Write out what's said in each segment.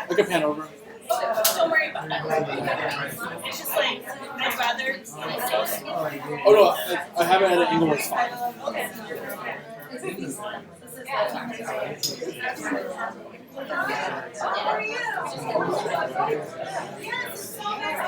I can pan over. Don't worry about that. It's just like, I'd rather. Oh no, I have it at an angle that's fine. Okay. How are you? Yes, so nice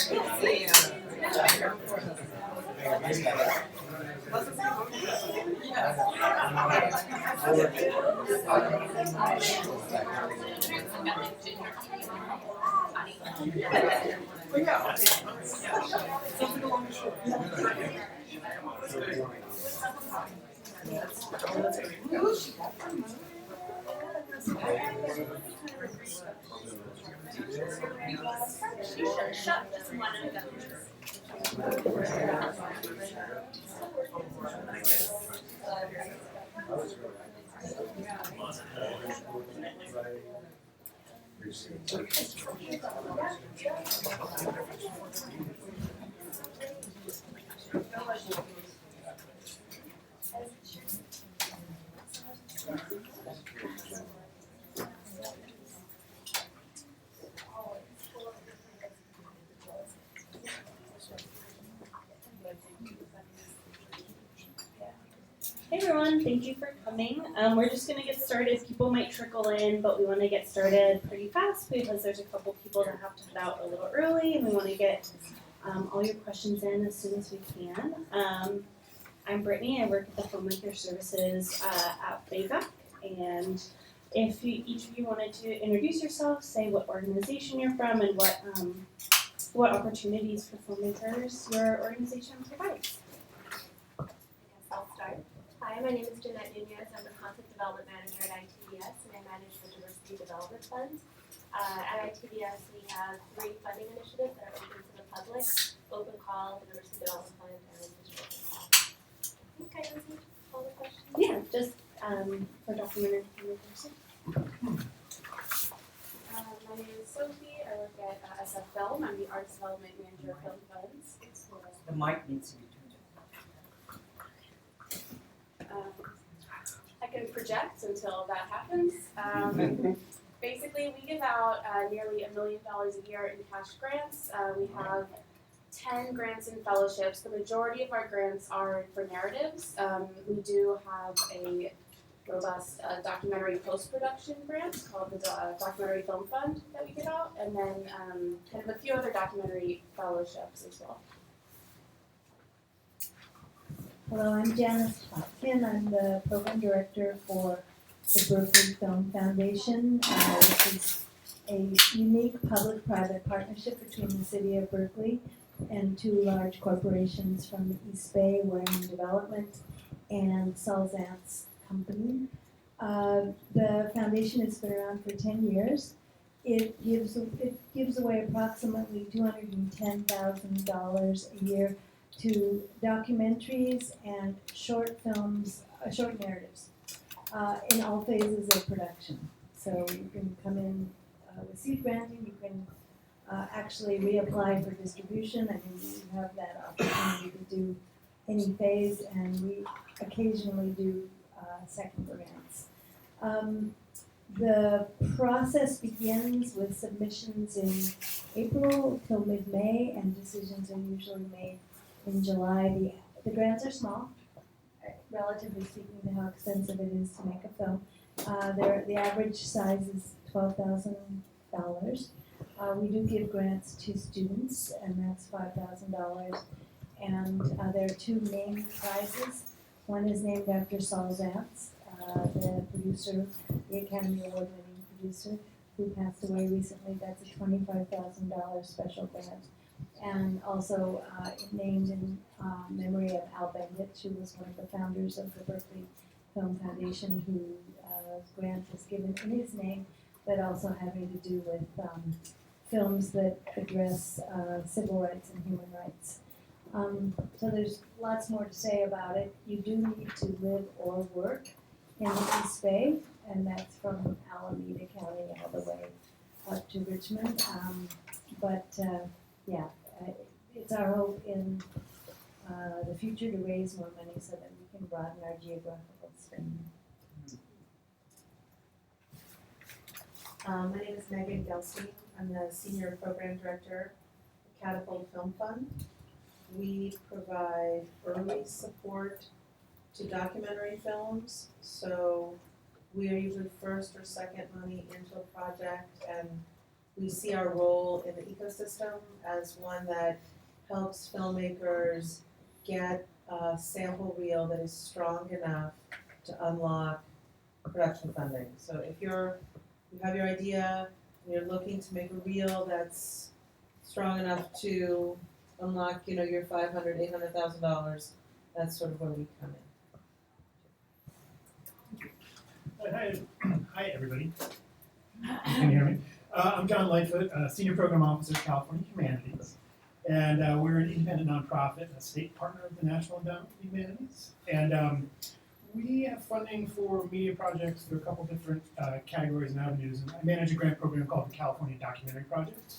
to see you. Hey everyone, thank you for coming. We're just going to get started. People might trickle in, but we want to get started pretty fast because there's a couple people that have to head out a little early, and we want to get all your questions in as soon as we can. I'm Brittany. I work at the Homemaker Services at BayVac, and if each of you wanted to introduce yourself, say what organization you're from, and what what opportunities for filmmakers your organization provides. I guess I'll start. Hi, my name is Jeanette Nunez. I'm the Content Development Manager at ITDS, and I manage the Diversity Development Fund. At ITDS, we have 3 funding initiatives that are open to the public: Open Call, the Diversity Development Fund, and Digital Open Call. I think I answered all the questions. Yeah, just for documentary filmmakers. My name is Sophie. I work at SF Film. I'm the Arts Development Manager of Film Funds. The mic needs to be turned I can project until that happens. Basically, we give out nearly $1 million a year in cash grants. We have 10 grants and fellowships. The majority of our grants are for narratives. We do have a robust documentary post-production grant called the Documentary Film Fund that we give out, and then kind of a few other documentary fellowships as well. Hello, I'm Janice Hopkin. I'm the program director for the Berkeley Film Foundation, which is a unique public-private partnership between the city of Berkeley and 2 large corporations from the East Bay, Waring Development and Saul Zaentz Company. The foundation has been around for 10 years. It gives away approximately $210,000 a year to documentaries and short films, short narratives, in all phases of production. So you can come in with seed granting, you can actually reapply for distribution. I mean, you have that opportunity to do any phase, and we occasionally do second grants. The process begins with submissions in April till mid-May, and decisions are usually made in July. The grants are small, relatively speaking to how expensive it is to make a film. The average size is $12,000. We do give grants to students, and that's $5,000. And there are 2 named prizes. One is named after Saul Zaentz, the producer, the Academy Award-winning producer, who passed away recently. That's a $25,000 special grant. And also named in memory of Al Bendich, who was one of the founders of the Berkeley Film Foundation, whose grant is given in his name, but also having to do with films that address civil rights and human rights. So there's lots more to say about it. You do need to live or work in the East Bay, and that's from Alameda County all the way up to Richmond. It's our hope in the future to raise more money so that we can broaden our geographical spending. My name is Megan Gelstein. I'm the Senior Program Director at Catapult Film Fund. We provide early support to documentary films, so we are usually first or second money into a project, and we see our role in the ecosystem as one that helps filmmakers get a sample reel that is strong enough to unlock production funding. So if you have your idea, and you're looking to make a reel that's strong enough to unlock, your $500,000, $800,000, that's sort of where we come in. Hi everybody. Can you hear me? I'm John Lightfoot, Senior Program Officer at California Humanities. And we're an independent nonprofit, a state partner of the National Endowment for the Humanities. And we have funding for media projects through a couple different categories and avenues. And I manage a grant program called the California Documentary Project.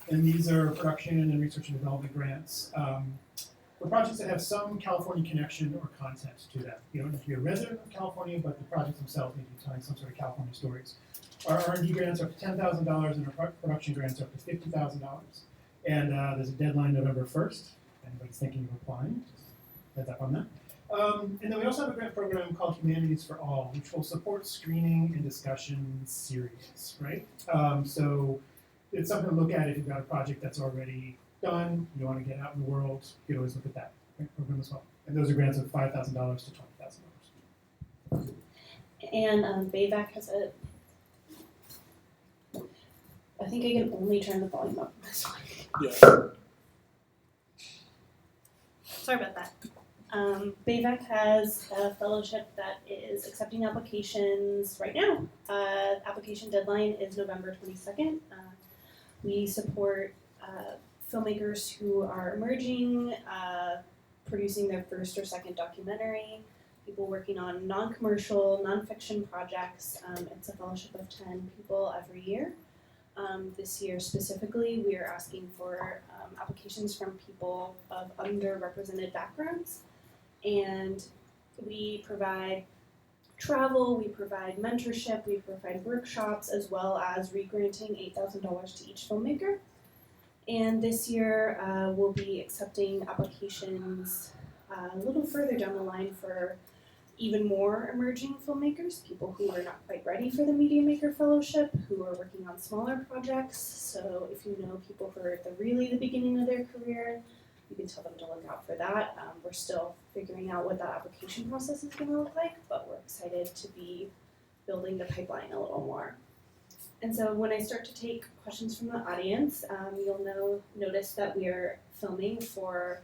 And these are production and research and development grants for projects that have some California connection or content to them. You don't have to be a resident of California, but the projects themselves need to be telling some sort of California stories. Our R&D grants are up to $10,000 and our production grants are up to $50,000. And there's a deadline November 1st. If anybody's thinking of applying, just heads up on that. And then we also have a grant program called Humanities for All, which will support screening and discussion series, right? So it's something to look at if you've got a project that's already done, you want to get out in the world, you can always look at that grant program as well. And those are grants of $5,000 to $20,000. And BAVAC has I think I can only turn the volume up on this one. Yeah. Sorry about that. BAVEC has a fellowship that is accepting applications right now. Application deadline is November 22nd. We support filmmakers who are emerging, producing their first or second documentary, people working on non-commercial, non-fiction projects. It's a fellowship of 10 people every year. This year specifically, we are asking for applications from people of underrepresented backgrounds. And we provide travel, we provide mentorship, we provide workshops, as well as re-granting $8,000 to each filmmaker. And this year, we'll be accepting applications a little further down the line for even more emerging filmmakers, people who are not quite ready for the Media Maker Fellowship, who are working on smaller projects. So if you know people who are at the beginning of their career, you can tell them to look out for that. We're still figuring out what that application process is gonna look like, but we're excited to be building the pipeline a little more. And so when I start to take questions from the audience, you'll notice that we are filming for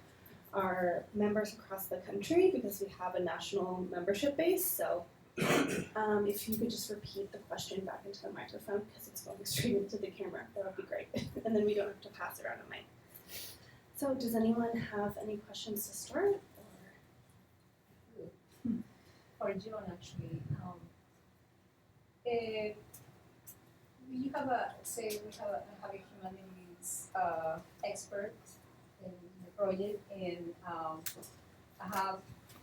our members across the country because we have a national membership base. So if you could just repeat the question back into the microphone because it's going straight into the camera, that would be great. And then we don't have to pass around a mic. So does anyone have any questions to start? For John, actually, we have a humanities expert in the project, and I have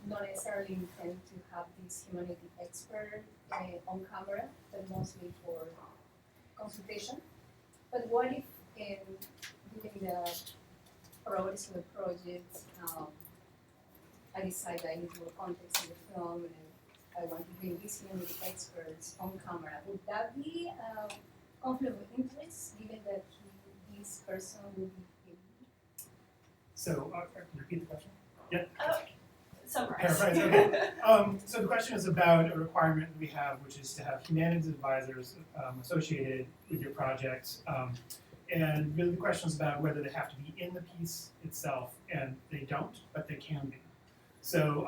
not necessarily intend to have this humanity expert on camera, but mostly for consultation. But what if during the progress of the project, I decide that I need more context in the film and I want to bring these humanity experts on camera? Would that be a conflict of interest, given that this person will be paid? So, repeat the question. Summarize. Paraphrase, okay. So the question is about a requirement that we have, which is to have humanities advisors associated with your project. And really the question is about whether they have to be in the piece itself, and they don't, but they can be. So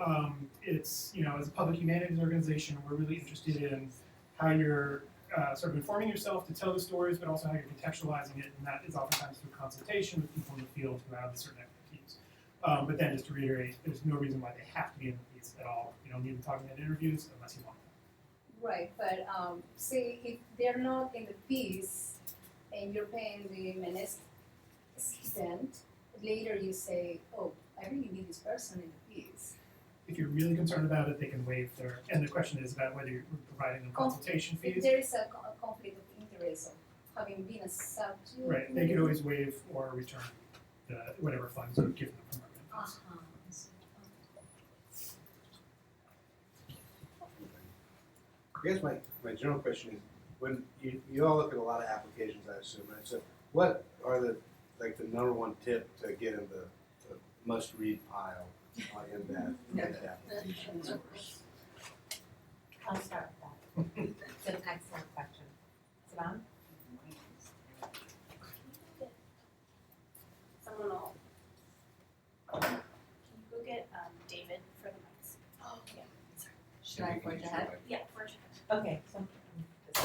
it's, as a public humanities organization, we're really interested in how you're sort of informing yourself to tell the stories, but also how you're contextualizing it, and that is oftentimes through consultation with people in the field who have a certain expertise. But then just to reiterate, there's no reason why they have to be in the piece at all. You don't need to talk in interviews unless you want them. Right, but say if they're not in the piece and you're paying the assistant, later you say, oh, I really need this person in the piece. If you're really concerned about it, they can waive their, and the question is about whether you're providing them consultation If fees. there is a conflict of interest of having been a subject. Right, they could always waive or return whatever funds you've given them from revenue. I guess my general question is, when you all look at a lot of applications, I assume, right? So what are the number one tip to get in the must read pile in that application? I'll start with that. It's an excellent question. Saban? Someone will. Can you go get David for the mics? Oh, yeah. Sorry. Should I forge ahead? Yeah, forge ahead. Okay, so it's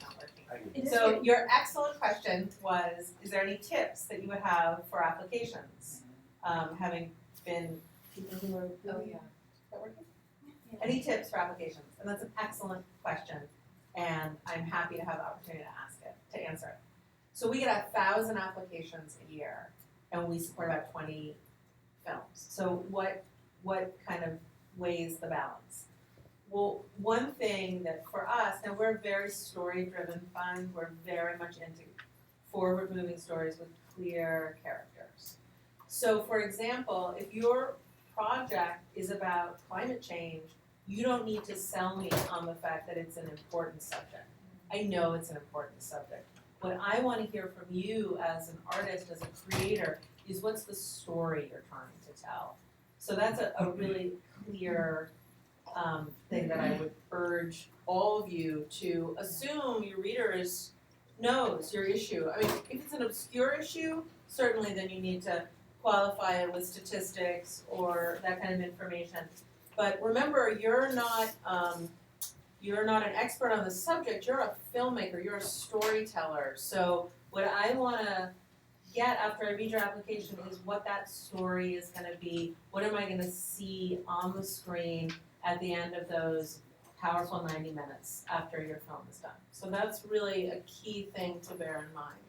not working. It So is your excellent question was, is there any tips that you would have for applications? Having been people who are, is that working? Yeah. Any tips for applications? And that's an excellent question, and I'm happy to have the opportunity to answer it. So we get 1,000 applications a year, and we support about 20 films. So what kind of weighs the balance? Well, one thing that for us, now we're a very story-driven fund, we're very much into forward-moving stories with clear characters. So for example, if your project is about climate change, you don't need to sell me on the fact that it's an important subject. I know it's an important subject. What I want to hear from you as an artist, as a creator, is what's the story you're trying to tell. So that's a really clear thing that I would urge all of you to assume your reader is knows your issue. I mean, if it's an obscure issue, certainly then you need to qualify it with statistics or that kind of information. But remember, you're not an expert on the subject, you're a filmmaker, you're a storyteller. So what I wanna get after I read your application is what that story is gonna be. What am I gonna see on the screen at the end of those powerful 90 minutes after your film is done? So that's really a key thing to bear in mind.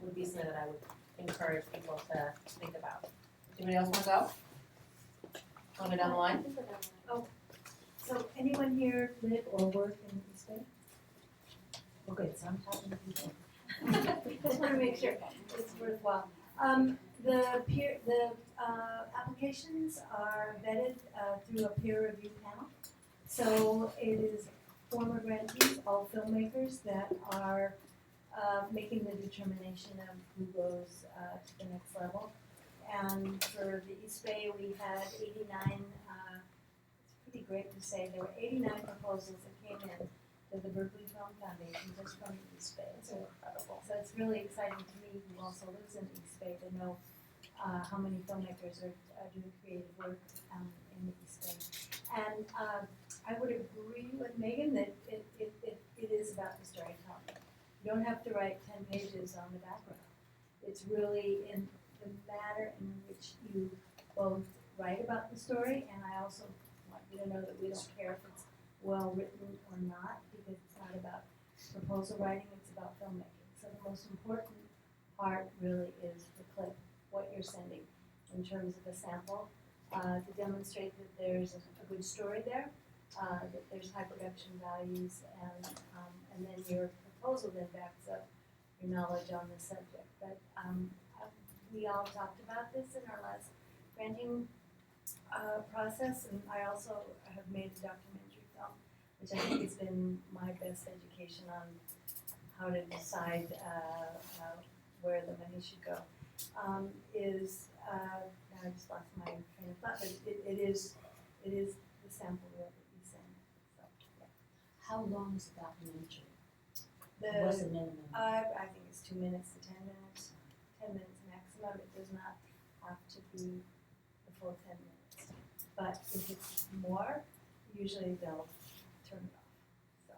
Would be something that I would encourage people to think about. Anybody else wanna go? Wanna go down the line? So anyone here live or work in East Bay? Oh, good, so I'm talking to people. Just wanna make sure it's worthwhile. The applications are vetted through a peer review panel. So it is former grantees, all filmmakers that are making the determination of who goes to the next level. And for the East Bay, we had 89, it's pretty great to say, there were 89 proposals that came in to the Berkeley Film Foundation just from the East Bay. So incredible. So it's really exciting to me, who also lives in the East Bay, to know how many filmmakers are doing creative work in the East Bay. And I would agree with Megan that it is about the storytelling. You don't have to write 10 pages on the background. It's really in the manner in which you both write about the story, and I also want you to know that we don't care if it's well written or not, because it's not about proposal writing, it's about filmmaking. So the most important part really is the clip, what you're sending in terms of a sample, to demonstrate that there's a good story there, that there's high production values, and then your proposal then backs up your knowledge on the subject. But we all talked about this in our last granting process, and I also have made a documentary film, which I think has been my best education on how to decide where the money should go. Now I just lost my train of thought, but it is the sample reel that we send. So, yeah. How long is the documentary? What's What's the minimum? I think it's 2 minutes to 10 minutes, 10 minutes maximum. It does not have to be the full 10 minutes. But if it's more, usually they'll turn it off. So.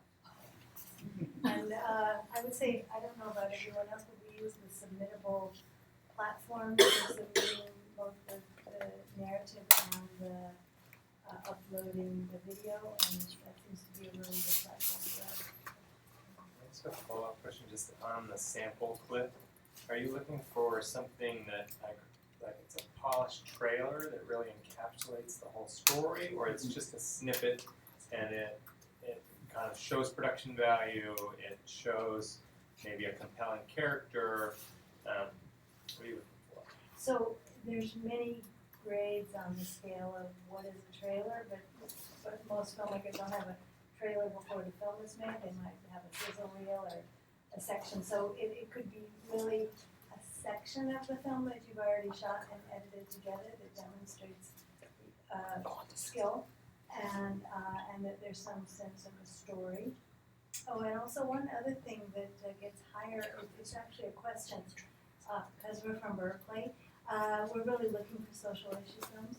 And I would say, I don't know about everyone else, but we use the Submittable platform for submitting both the narrative and the uploading the video, and that seems to be a really good platform for us. Just a follow-up question, just on the sample clip. Are you looking for something that like it's a polished trailer that really encapsulates the whole story, or it's just a snippet and it kind of shows production value, it shows maybe a compelling character? What are you looking for? So there's many grades on the scale of what is a trailer, but most filmmakers don't have a trailer before the film is made. They might have a sizzle reel or a section. So it could be really a section of the film that you've already shot and edited together that demonstrates skill and that there's some sense of a story. Oh, and also one other thing that gets higher, it's actually a question, because we're from Berkeley, we're really looking for social issue films.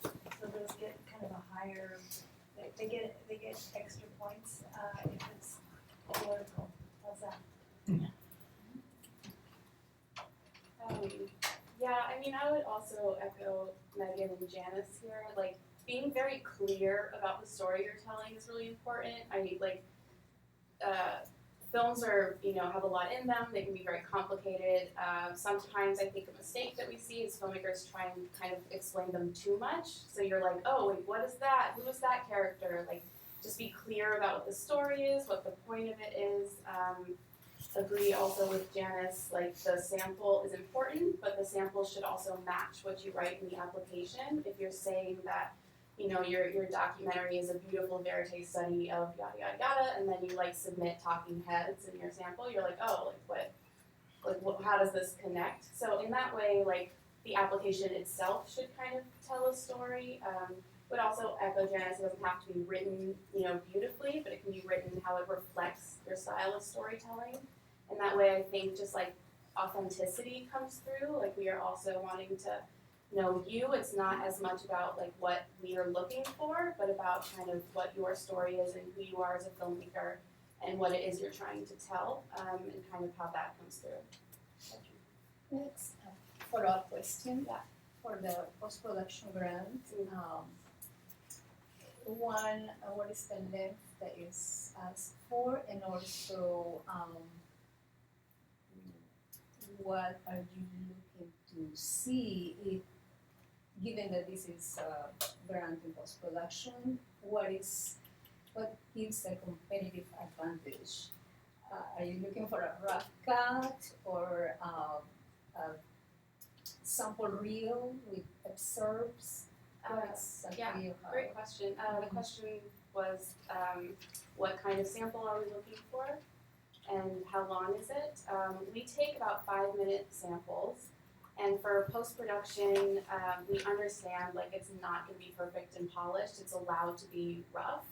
So those get kind of a higher, they get extra points if it's political. How's that? Yeah, I mean, I would also echo Megan and Janice here. Like, being very clear about the story you're telling is really important. Films are, have a lot in them. They can be very complicated. Sometimes I think a mistake that we see is filmmakers try and kind of explain them too much. So you're like, oh, wait, what is that? Who is that character? Like, just be clear about what the story is, what the point of it is. Agree also with Janice, like the sample is important, but the sample should also match what you write in the application. If you're saying that, your documentary is a beautiful verite study of yada yada yada, and then you submit talking heads in your sample, you're like, oh, what, how does this connect? So in that way, the application itself should kind of tell a story. Would also echo Janice, it doesn't have to be written, beautifully, but it can be written how it reflects your style of storytelling. And that way I think just like authenticity comes through, like we are also wanting to know you. It's not as much about like what we are looking for, but about kind of what your story is and who you are as a filmmaker and what it is you're trying to tell, and kind of how that comes through. Next, follow-up question. For the post-production grant, one, what is the length that is asked for, and also, what are you looking to see if, given that this is a grant in post-production, what gives a competitive advantage? Are you looking for a rough cut or a sample reel with excerpts? Great question. The question was, what kind of sample are we looking for, and how long is it? We take about 5-minute samples, and for post-production, we understand like it's not going to be perfect and polished. It's allowed to be rough,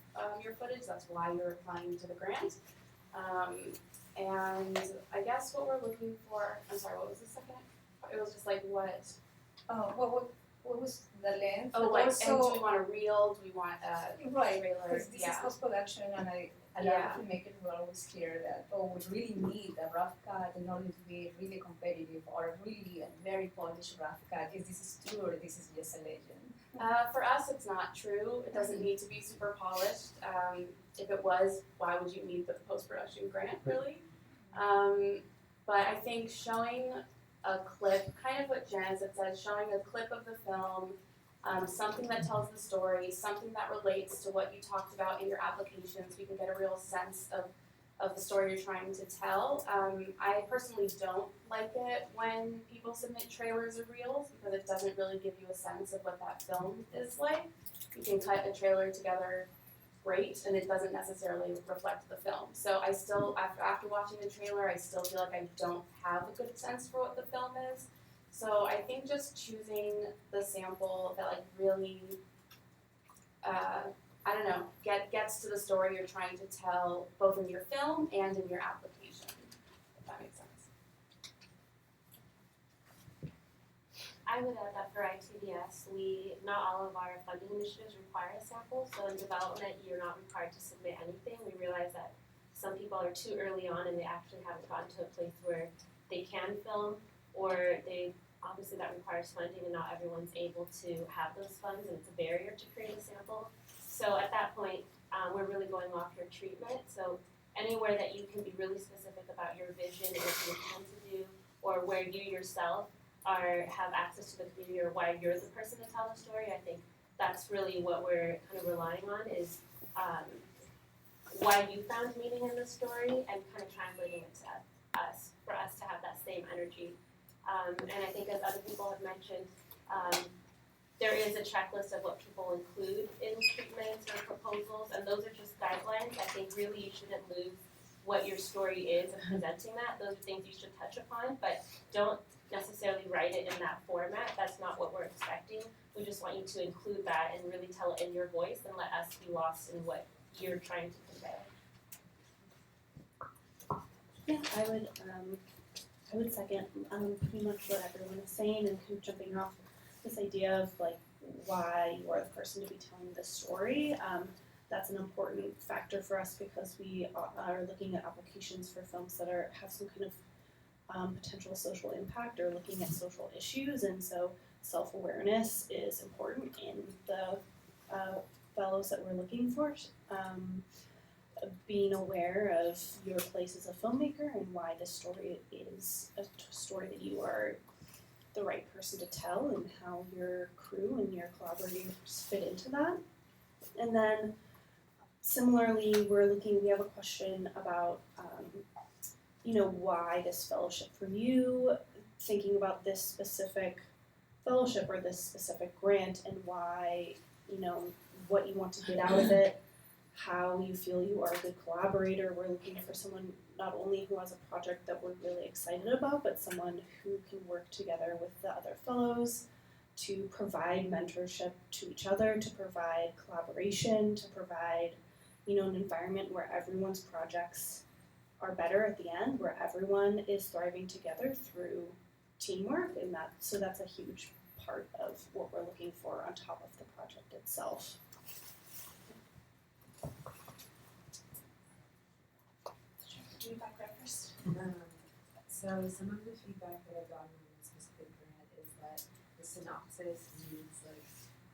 your footage. That's why you're applying to the grant. And I guess what we're looking for. I'm sorry. What was the second? It was just like what? What was the length? Oh, like, and do we want a reel? Do we want a right, trailer? because this is post-production, and a lot of filmmakers will always hear that, we really need a rough cut in order to be really competitive, or really a very polished rough cut. Is this true, or this is just a legend? For us, it's not true. It doesn't need to be super polished. If it was, why would you need the post-production grant, really? But I think showing a clip, kind of what Janice had said, showing a clip of the film, something that tells the story, something that relates to what you talked about in your applications, we can get a real sense of the story you're trying to tell. I personally don't like it when people submit trailers or reels because it doesn't really give you a sense of what that film is like. You can cut a trailer together great, and it doesn't necessarily reflect the film. So I still, after watching the trailer, I still feel like I don't have a good sense for what the film is. So I think just choosing the sample that like really, gets to the story you're trying to tell, both in your film and in your application, if that makes sense. I would add that for ITDS, not all of our funding initiatives require a sample, so in development, you're not required to submit anything. We realize that some people are too early on and they actually haven't gotten to a place where they can film, or obviously that requires funding and not everyone's able to have those funds, and it's a barrier to create a sample. So at that point, we're really going off your treatment. So anywhere that you can be really specific about your vision and what you intend to do, or where you yourself have access to the community, or why you're the person to tell the story, I think that's really what we're kind of relying on is why you found meaning in the story and kind of translating it to us, for us to have that same energy. And I think as other people have mentioned, there is a checklist of what people include in treatments or proposals, and those are just guidelines. I think really you shouldn't lose what your story is and presenting that. Those are things you should touch upon, but don't necessarily write it in that format. That's not what we're expecting. We just want you to include that and really tell it in your voice and let us be lost in what you're trying to convey. Yeah, I would second pretty much what everyone is saying, and kind of jumping off this idea of like why you are the person to be telling this story. That's an important factor for us because we are looking at applications for films that have some kind of potential social impact or looking at social issues, and so self-awareness is important in the fellows that we're looking for. Being aware of your place as a filmmaker and why this story is a story that you are the right person to tell, and how your crew and your collaborators fit into that. And then similarly, we have a question about why this fellowship for you, thinking about this specific fellowship or this specific grant, and why, what you want to get out of it, how you feel you are a good collaborator. We're looking for someone not only who has a project that we're really excited about, but someone who can work together with the other fellows to provide mentorship to each other, to provide collaboration, to provide, an environment where everyone's projects are better at the end, where everyone is thriving together through teamwork, and that's a huge part of what we're looking for on top of the project itself. Do you back up first? So some of the feedback that I've gotten on this specific grant is that the synopsis needs like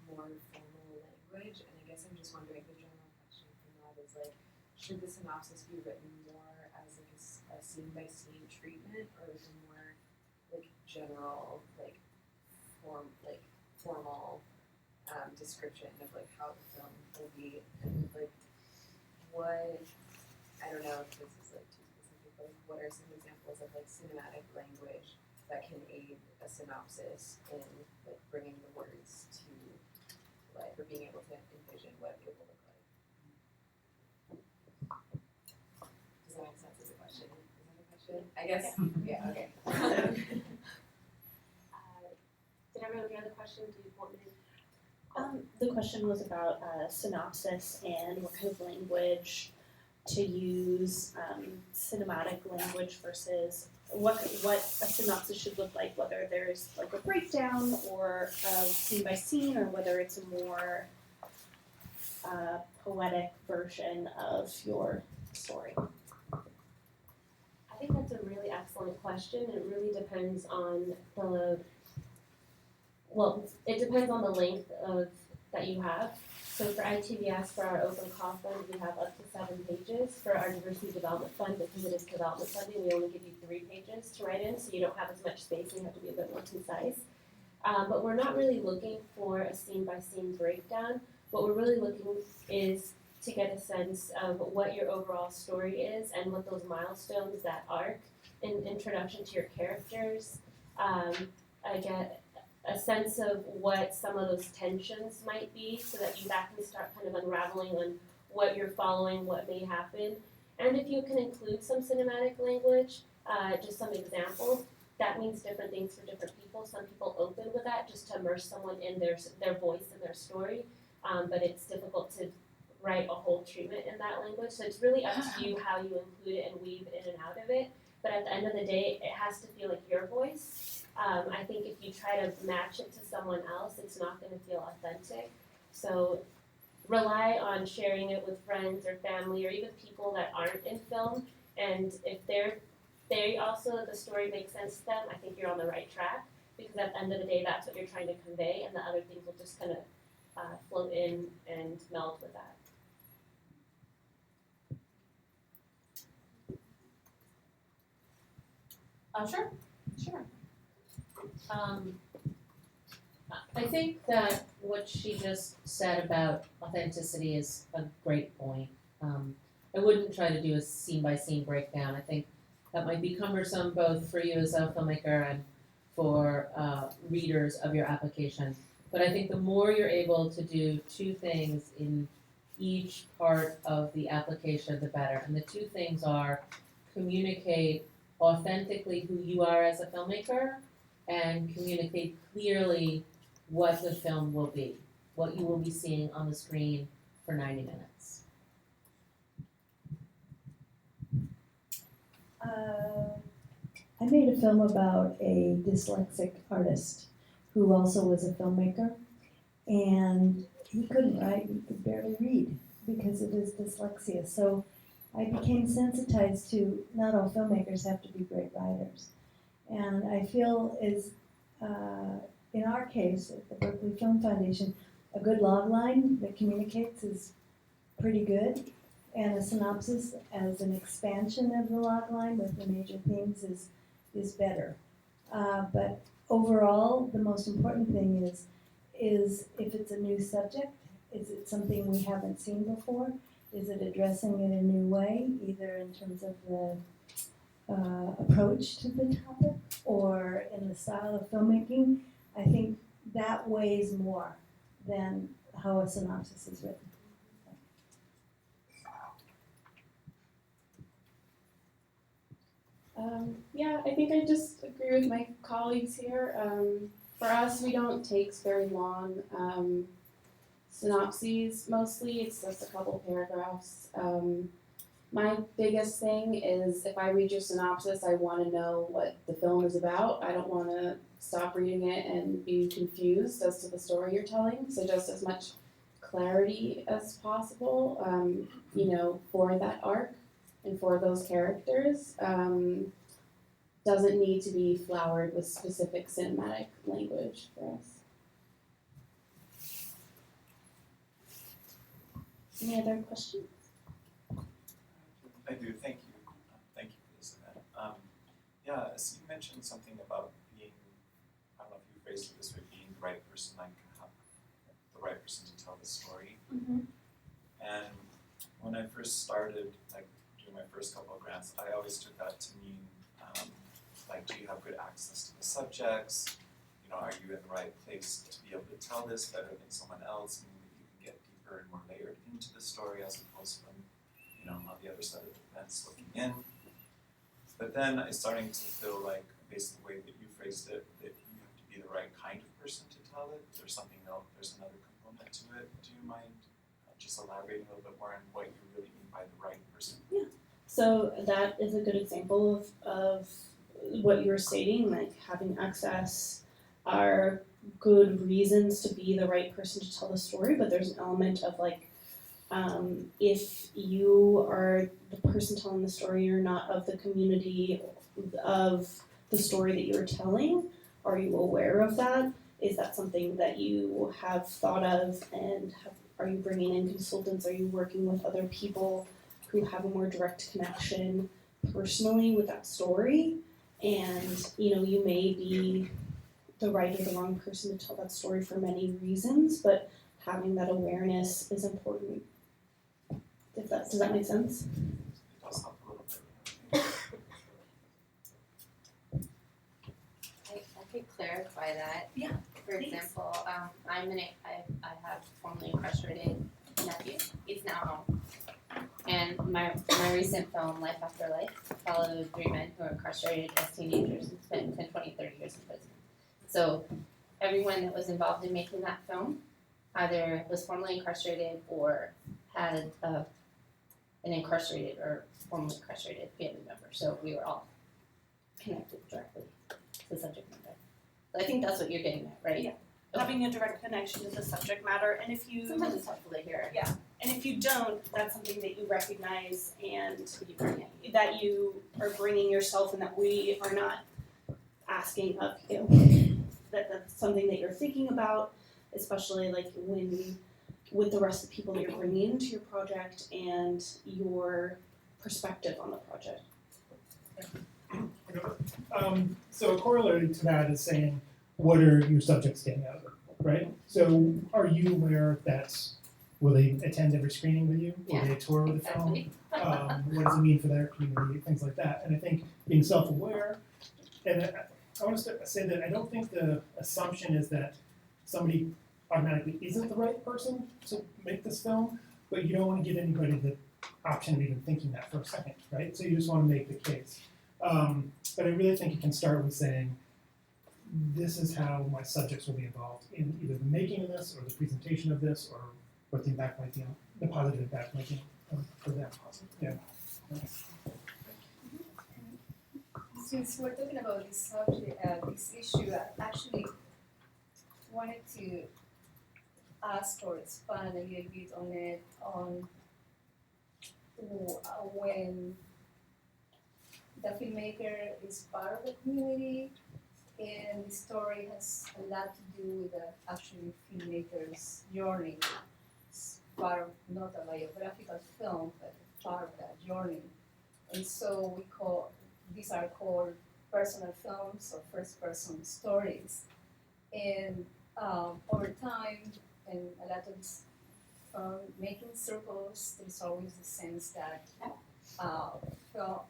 more formal language, and I guess I'm just wondering, the general question from that is like, should the synopsis be written more as like a scene by scene treatment, or is it more like general formal description of like how the film will be, and like what, I don't know if this is like too specific, but like what are some examples of like cinematic language that can aid a synopsis in like bringing the words to life, or being able to envision what it will look like? Does that make sense as a question? Is that a question? I guess, yeah, okay. Did everyone hear the question? Do you want me to? The question was about synopsis and what kind of language to use, cinematic language versus what a synopsis should look like, whether there's like a breakdown or scene by scene, or whether it's a more poetic version of your story. I think that's a really excellent question. It really depends on it depends on the length of that you have. So for ITVS, for our open call fund, we have up to 7 pages. For our diversity development fund, because it is development funding, we only give you 3 pages to write in, so you don't have as much space and you have to be a bit more concise. But we're not really looking for a scene by scene breakdown. What we're really looking is to get a sense of what your overall story is and what those milestones, that arc, in introduction to your characters, I get a sense of what some of those tensions might be, so that can start kind of unraveling on what you're following, what may happen. And if you can include some cinematic language, just some examples, that means different things for different people. Some people open with that just to immerse someone in their voice and their story, but it's difficult to write a whole treatment in that language. So it's really up to you how you include it and weave in and out of it. But at the end of the day, it has to feel like your voice. I think if you try to match it to someone else, it's not going to feel authentic. So rely on sharing it with friends or family, or even people that aren't in film. And if they also, the story makes sense to them, I think you're on the right track, because at the end of the day, that's what you're trying to convey, and the other things will just kind of float in and meld with that. Sure. I think that what she just said about authenticity is a great point. I wouldn't try to do a scene by scene breakdown. I think that might be cumbersome both for you as a filmmaker and for readers of your application. But I think the more you're able to do 2 things in each part of the application, the better. And the 2 things are communicate authentically who you are as a filmmaker, and communicate clearly what the film will be, what you will be seeing on the screen for 90 minutes. I made a film about a dyslexic artist who also was a filmmaker, and he couldn't write, he could barely read because of his dyslexia. So I became sensitized to not all filmmakers have to be great writers. And I feel in our case, at the Berkeley Film Foundation, a good log line that communicates is pretty good, and a synopsis as an expansion of the log line with the major themes is better. But overall, the most important thing is if it's a new subject, is it something we haven't seen before? Is it addressing it in a new way, either in terms of the approach to the topic or in the style of filmmaking? I think that weighs more than how a synopsis is written. Yeah, I think I just agree with my colleagues here. For us, we don't take very long synopses. Mostly, it's just a couple paragraphs. My biggest thing is if I read your synopsis, I want to know what the film is about. I don't want to stop reading it and be confused as to the story you're telling. So just as much clarity as possible, for that arc and for those characters. Doesn't need to be flowered with specific cinematic language for us. Any other questions? I do, thank you. Thank you for this event. Yeah, so you mentioned something about being, I don't know if you phrased it this way, being the right person, like the right person to tell the story. Mm-hmm. And when I first started, like doing my first couple of grants, I always took that to mean, like, do you have good access to the subjects? You know, are you in the right place to be able to tell this better than someone else? Meaning that you can get deeper and more layered into the story as opposed from, on the other side of the fence looking in. But then I'm starting to feel like, based on the way that you phrased it, that you have to be the right kind of person to tell it. There's something else, there's another component to it. Do you mind just elaborating a little bit more on what you really mean by the right person? Yeah. So that is a good example of what you were stating, like having access are good reasons to be the right person to tell the story, but there's an element of like, if you are the person telling the story, you're not of the community of the story that you're telling, are you aware of that? Is that something that you have thought of, and are you bringing in consultants? Are you working with other people who have a more direct connection personally with that story? And, you may be the right or the wrong person to tell that story for many reasons, but having that awareness is important. Does that make sense? It does help a little bit. I could clarify that. Yeah. For example, I have formerly incarcerated nephew. He's now home. And my recent film, Life After Life, followed 3 men who were incarcerated as teenagers and spent 10, 20, 30 years in prison. So everyone that was involved in making that film either was formerly incarcerated or had an incarcerated or formerly incarcerated family member. So we were all connected directly to the subject matter. So I think that's what you're getting at, right? Yeah. Having a direct connection to the subject matter, and if you Sometimes it's helpful to hear. Yeah, and if you don't, that's something that you recognize and that you are bringing yourself, and that we are not asking of you. That's something that you're thinking about, especially like with the rest of the people that you're bringing into your project and your perspective on the project. So a corollary to that is saying, what are your subjects getting out of it, right? So are you aware that, will they attend every screening with you? Will they tour with the film? What does it mean for their community? Things like that. And I think being self-aware, and I want to say that I don't think the assumption is that somebody automatically isn't the right person to make this film, but you don't want to give anybody the option of even thinking that for a second, right? So you just want to make the case. But I really think you can start with saying, this is how my subjects will be involved in either the making of this or the presentation of this, or what the impact might be on, the positive impact might be for them. Yeah. Since we're talking about this subject, this issue, I actually wanted to ask or expand a little bit on it, when the filmmaker is part of the community, and the story has a lot to do with the actual filmmaker's journey. It's part of not a biographical film, but part of that journey. And so these are called personal films or first-person stories. And over time, and a lot of these making circles, there's always the sense that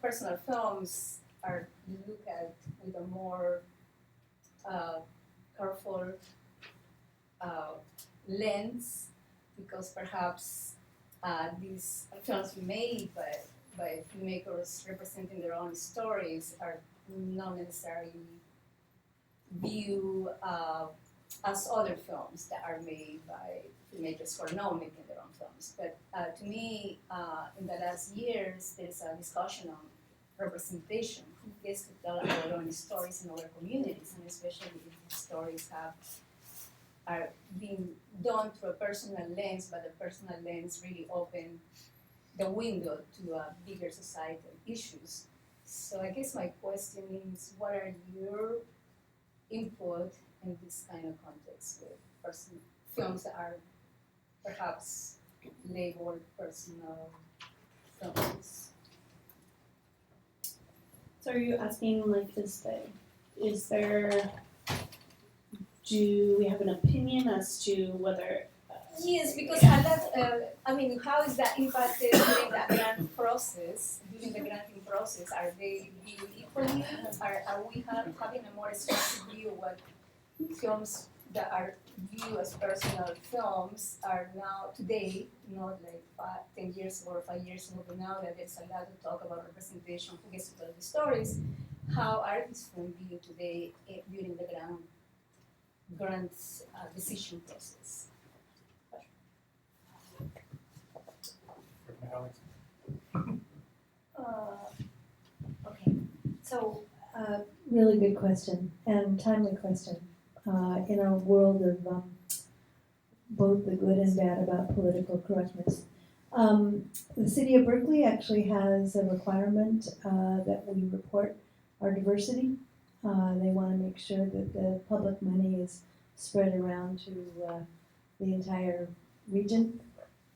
personal films are looked at with a more careful lens, because perhaps these films made by filmmakers representing their own stories are not necessarily view as other films that are made by filmmakers who are not making their own films. But to me, in the last years, there's a discussion on representation, who gets to tell our own stories in other communities, and especially if these stories are being done through a personal lens, but the personal lens really open the window to bigger societal issues. So I guess my question is, what are your input in this kind of context with films that are perhaps labeled personal films? So are you asking, like, do we have an opinion as to whether? Yes, because a lot, I mean, how is that impacted during the grant process? During the granting process, are they viewed equally? Are we having a more extensive view of what films that are viewed as personal films are now today, not like 10 years ago or 5 years ago, but now that there's a lot of talk about representation, who gets to tell the stories, how are these films viewed today during the grants decision process? Okay, so really good question and timely question. In a world of both the good and bad about political correctness. The city of Berkeley actually has a requirement that we report our diversity. They want to make sure that the public money is spread around to the entire region.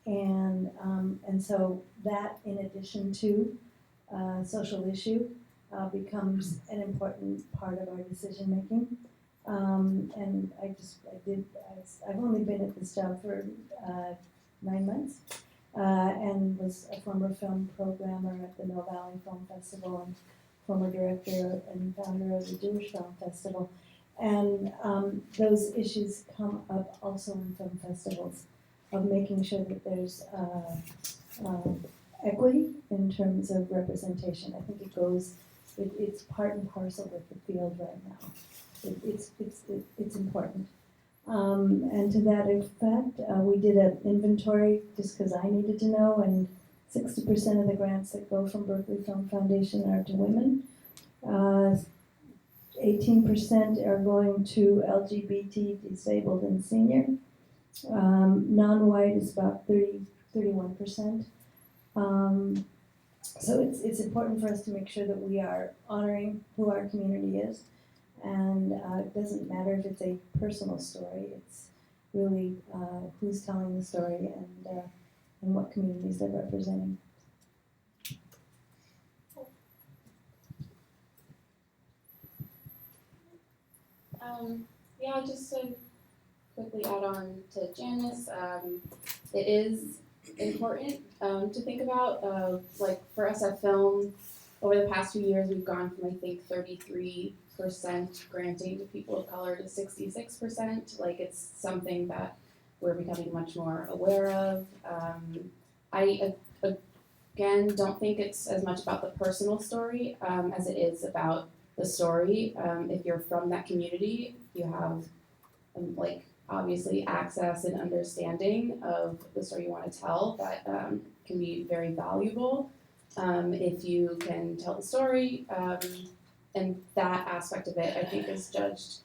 And so that, in addition to social issue, becomes an important part of our decision making. And I've only been at this job for 9 months, and was a former film programmer at the Mill Valley Film Festival and former director and founder of the Jewish Film Festival. And those issues come up also in film festivals, of making sure that there's equity in terms of representation. I think it's part and parcel with the field right now. It's important. And to that effect, we did an inventory just because I needed to know, and 60% of the grants that go from Berkeley Film Foundation are to women. 18% are going to LGBT, disabled, and senior. Non-white is about 31%. So it's important for us to make sure that we are honoring who our community is. And it doesn't matter if it's a personal story, it's really who's telling the story and what communities they're representing. Yeah, just to quickly add on to Janice, it is important to think about, like for SF Film, over the past few years we've gone from I think 33% granting to people of color to 66%. Like it's something that we're becoming much more aware of. I again don't think it's as much about the personal story as it is about the story. If you're from that community, you have like obviously access and understanding of the story you want to tell that can be very valuable if you can tell the story. And that aspect of it, I think, is judged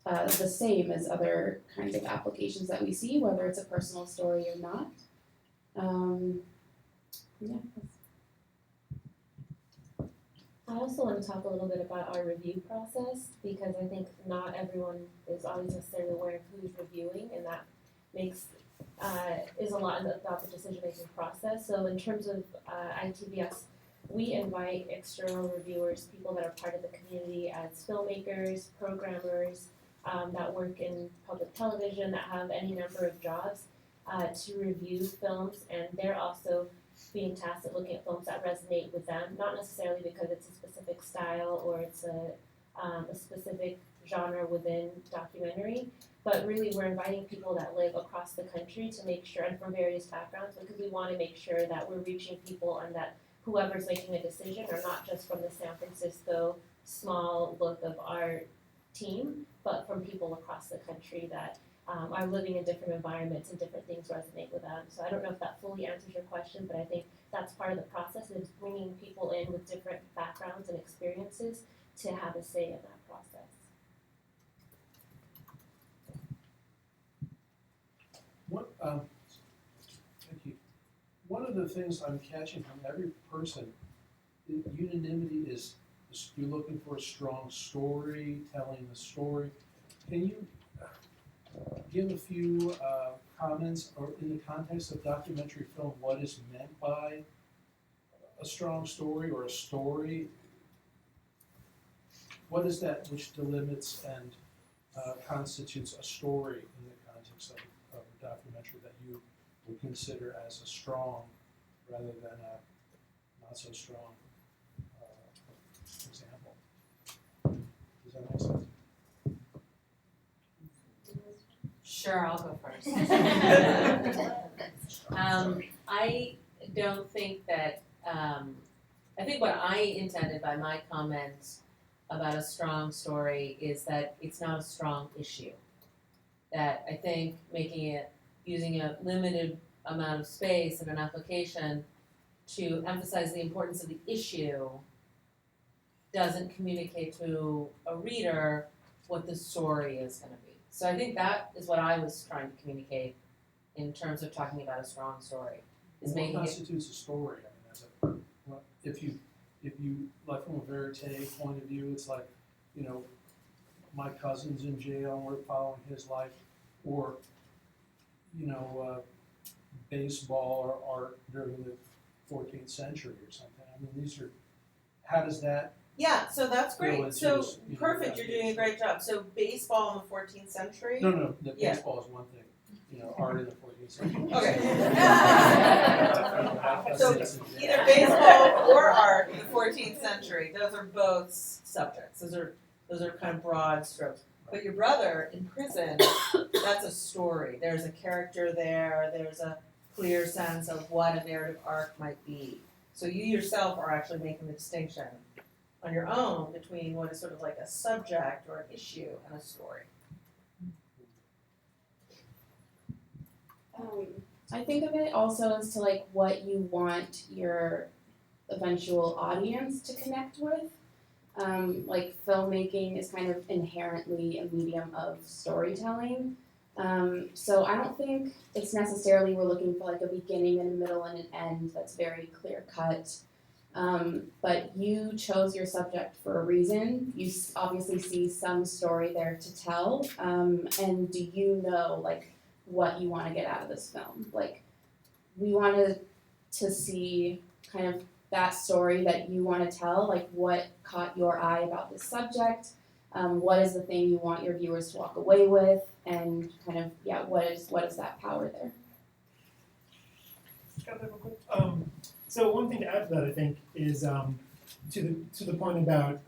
the same as other kinds of applications that we see, whether it's a personal story or not. Yeah. I also want to talk a little bit about our review process, because I think not everyone is always necessarily aware of who's reviewing, and that makes is a lot about the decision-making process. So in terms of ITVS, we invite external reviewers, people that are part of the community as filmmakers, programmers, that work in public television, that have any number of jobs, to review films, and they're also being tasked at looking at films that resonate with them, not necessarily because it's a specific style or it's a specific genre within documentary, but really we're inviting people that live across the country to make sure, and from various backgrounds, because we want to make sure that we're reaching people and that whoever's making a decision are not just from the San Francisco small look of our team, but from people across the country that are living in different environments and different things resonate with them. So I don't know if that fully answers your question, but I think that's part of the process, is bringing people in with different backgrounds and experiences to have a say in that process. What, thank you. One of the things I'm catching from every person, unanimity is you're looking for a strong story, telling the story. Can you give a few comments, or in the context of documentary film, what is meant by a strong story or a story? What is that which delimits and constitutes a story in the context of a documentary that you would consider as a strong rather than a not so strong example? Does that make sense? Sure, I'll go first. I don't think that, I think what I intended by my comments about a strong story is that it's not a strong issue. That I think using a limited amount of space in an application to emphasize the importance of the issue doesn't communicate to a reader what the story is going to be. So I think that is what I was trying to communicate in terms of talking about a strong story. Is What making constitutes a story? I mean, if you like from a verite point of view, it's like, you know, my cousin's in jail and we're following his life, or you know, baseball or art during the 14th century or something. I mean, these are. How does that? Yeah, so that's Go great. into So this, you know, perfect, you're doing a great job. So baseball in the 14th century? No, the Yeah. baseball is one thing. You know, art in the 14th century. Okay. So either baseball or art in the 14th century, those are both subjects. Those are kind of broad strokes. But your brother in prison, that's a story. There's a character there, there's a clear sense of what a narrative arc might be. So you yourself are actually making the distinction on your own between what is sort of like a subject or an issue and a story. I think of it also as to like what you want your eventual audience to connect with. Like filmmaking is kind of inherently a medium of storytelling. So I don't think it's necessarily we're looking for like a beginning and a middle and an end that's very clear cut. But you chose your subject for a reason. You obviously see some story there to tell. And do you know like what you want to get out of this film? Like we wanted to see kind of that story that you want to tell, like what caught your eye about this subject, what is the thing you want your viewers to walk away with, and kind of, yeah, what is that power there? So one thing to add to that, I think, is to the point about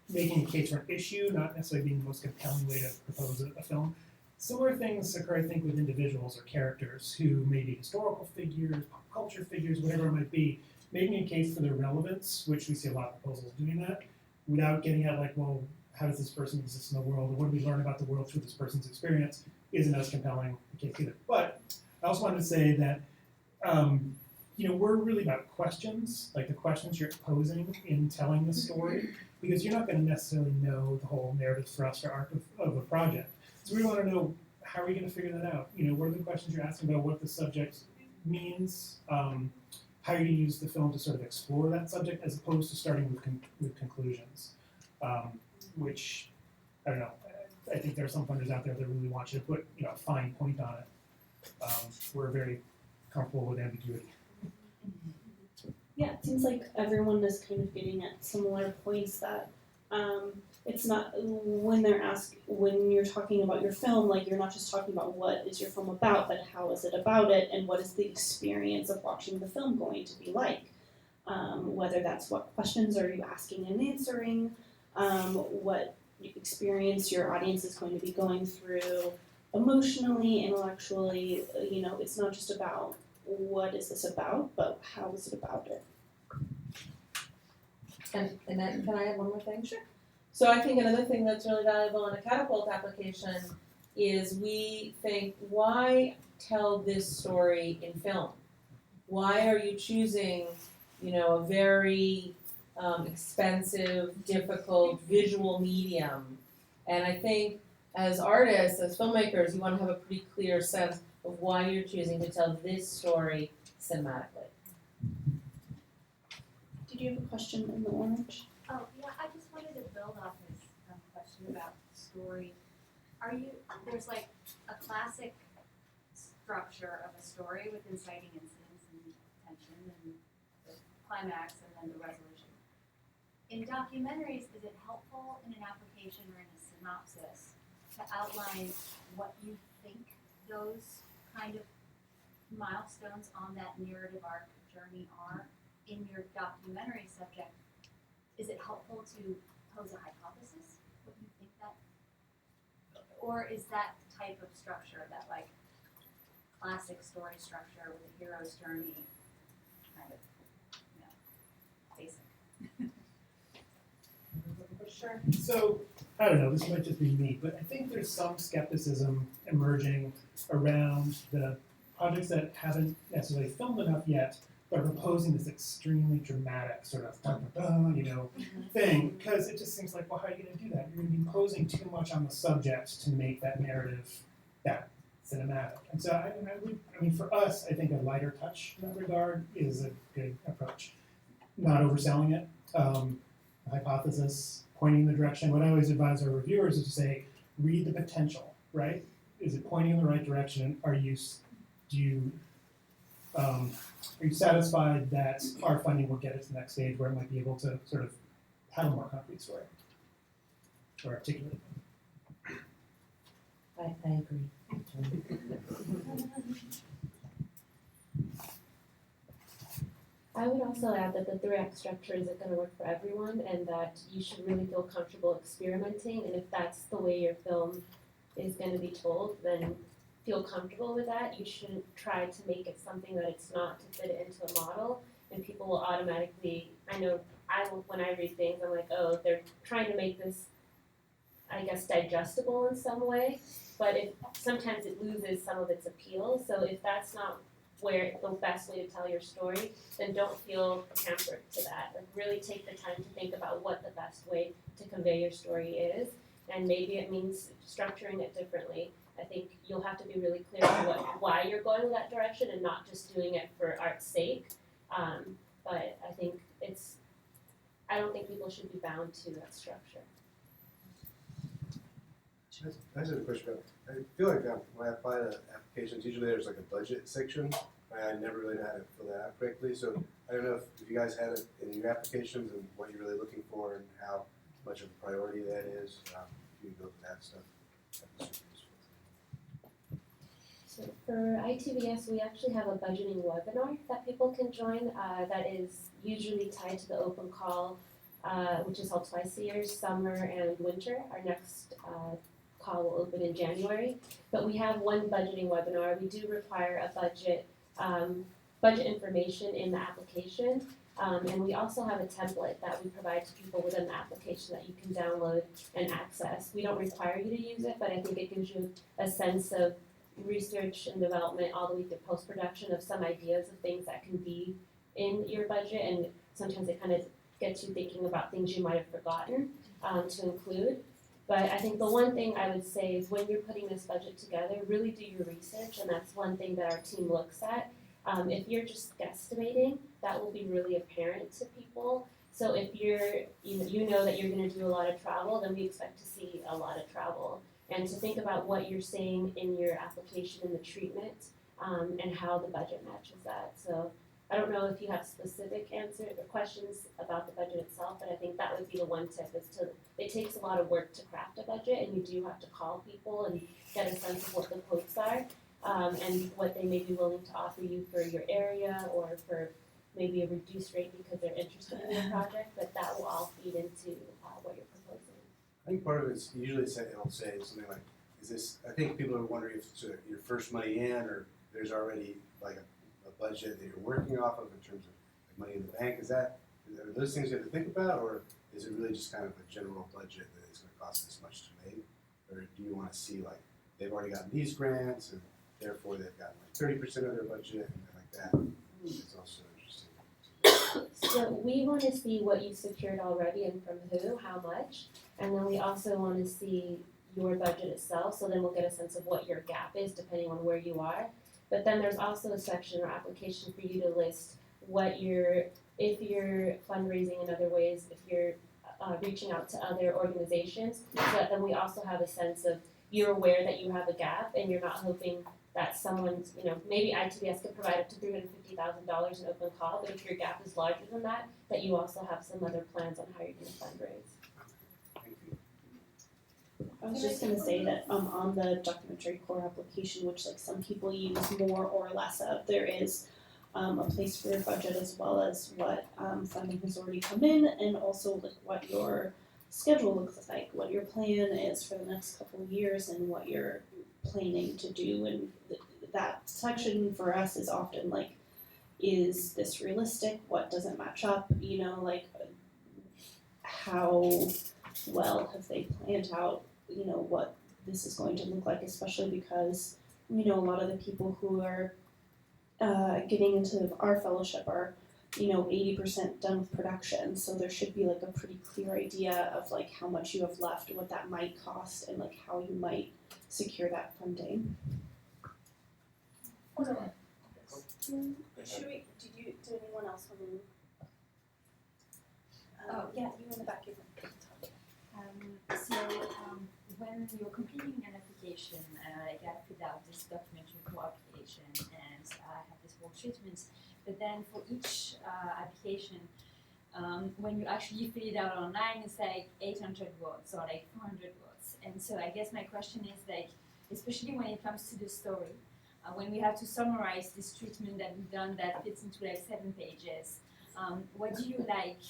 making a case for an issue, not necessarily being the most compelling way to propose a film. Similar things occur, I think, with individuals or characters who may be historical figures, pop culture figures, whatever it might be, making a case for their relevance, which we see a lot of proposals doing that, without getting at like, well, how does this person exist in the world, or what do we learn about the world through this person's experience, isn't as compelling a case either. But I also wanted to say that, you know, we're really about questions, like the questions you're posing in telling the story, because you're not going to necessarily know the whole narrative thrust or arc of a project. So we want to know, how are you going to figure that out? You know, what are the questions you're asking about what the subject means? How are you going to use the film to sort of explore that subject as opposed to starting with conclusions? Which, I don't know, I think there are some funders out there that really want you to put, you know, a fine point on it. We're very comfortable with ambiguity. Yeah, it seems like everyone is kind of getting at similar points that it's not when you're talking about your film, like you're not just talking about what is your film about, but how is it about it, and what is the experience of watching the film going to be like. Whether that's what questions are you asking and answering, what experience your audience is going to be going through emotionally, intellectually. You know, it's not just about what is this about, but how is it about it. And then can I add one more thing? Sure. So I think another thing that's really valuable in a catapult application is we think, why tell this story in film? Why are you choosing, a very expensive, difficult visual medium? And I think as artists, as filmmakers, you want to have a pretty clear sense of why you're choosing to tell this story cinematically. Did you have a question in the orange? Oh, yeah, I just wanted to build off his question about story. There's like a classic structure of a story with inciting incidents and tension and the climax and then the resolution. In documentaries, is it helpful in an application or in a synopsis to outline what you think those kind of milestones on that narrative arc journey are in your documentary subject? Is it helpful to pose a hypothesis, what you think that, or is that type of structure, that like classic story structure with a hero's journey, kind of, basic? Sure. So, I don't know, this might just be me, but I think there's some skepticism emerging around the projects that haven't necessarily filmed enough yet, but are proposing this extremely dramatic sort of thing, because it just seems like, well, how are you going to do that? You're going to be imposing too much on the subject to make that narrative that cinematic. And so, I mean, for us, I think a lighter touch in that regard is a good approach. Not overselling it. Hypothesis, pointing in the direction. What I always advise our reviewers is to say, read the potential, right? Is it pointing in the right direction? Are you satisfied that our funding will get it to the next stage where it might be able to sort of have a more concrete story or articulate it? I agree. I would also add that the 3-act structure isn't going to work for everyone, and that you should really feel comfortable experimenting, and if that's the way your film is going to be told, then feel comfortable with that. You shouldn't try to make it something that it's not to fit it into a model, and people will automatically, when I read things, I'm like, oh, they're trying to make this, I guess, digestible in some way, but sometimes it loses some of its appeal, so if that's not where the best way to tell your story, then don't feel hampered to that. Like, really take the time to think about what the best way to convey your story is, and maybe it means structuring it differently. I think you'll have to be really clear on why you're going in that direction and not just doing it for art's sake. But I think I don't think people should be bound to that structure. I have a question. I feel like when I apply to applications, usually there's like a budget section. I never really know how to fill that out correctly. So I don't know if you guys had it in your applications and what you're really looking for and how much of a priority that is. If you go to that stuff, that'd be super useful. So for ITVS, we actually have a budgeting webinar that people can join that is usually tied to the open call, which is held twice a year, summer and winter. Our next call will open in January, but we have one budgeting webinar. We do require a budget information in the application, and we also have a template that we provide to people within the application that you can download and access. We don't require you to use it, but I think it gives you a sense of research and development all the way to post-production of some ideas of things that can be in your budget, and sometimes it kind of gets you thinking about things you might have forgotten to include. But I think the one thing I would say is when you're putting this budget together, really do your research, and that's one thing that our team looks at. If you're just guesstimating, that will be really apparent to people. So if you know that you're going to do a lot of travel, then we expect to see a lot of travel. And to think about what you're saying in your application and the treatment, and how the budget matches that. So I don't know if you have specific answers or questions about the budget itself, but I think that would be the one tip it takes a lot of work to craft a budget, and you do have to call people and get a sense of what the quotes are, and what they may be willing to offer you for your area or for maybe a reduced rate because they're interested in your project, but that will all feed into what you're proposing. I think part of it's usually it'll say something like, I think people are wondering if it's your first money in or there's already like a budget that you're working off of in terms of like money in the bank. Are those things you have to think about, or is it really just kind of a general budget that it's gonna cost this much to make? Or do you wanna see like, they've already gotten these grants and therefore they've gotten like 30% of their budget and like that? It's also interesting. So we want to see what you secured already and from who, how much, and then we also want to see your budget itself, so then we'll get a sense of what your gap is depending on where you are. But then there's also a section or application for you to list what if you're fundraising in other ways, if you're reaching out to other organizations, so that then we also have a sense of you're aware that you have a gap and you're not hoping that someone's, maybe ITBS could provide up to $350,000 in open call, but if your gap is larger than that you also have some other plans on how you're gonna fundraise. I was just gonna say that on the documentary core application, which like some people use more or less of, there is a place for your budget as well as what funding has already come in, and also like what your schedule looks like, what your plan is for the next couple of years, and what you're planning to do. And that section for us is often like, is this realistic? What doesn't match up? Like how well have they planned out what this is going to look like, especially because a lot of the people who are getting into our fellowship are 80% done with production, so there should be like a pretty clear idea of like how much you have left, what that might cost, and like how you might secure that funding. Should we, did anyone else want to? Yeah, you in the back. When you're completing an application, I filled out this documentary co-application and I have this work treatments. But then for each application, when you actually fill it out online, it's like 800 words or like 400 words. And so I guess my question is like, especially when it comes to the story, when we have to summarize this treatment that we've done that fits into like 7 pages, what do you like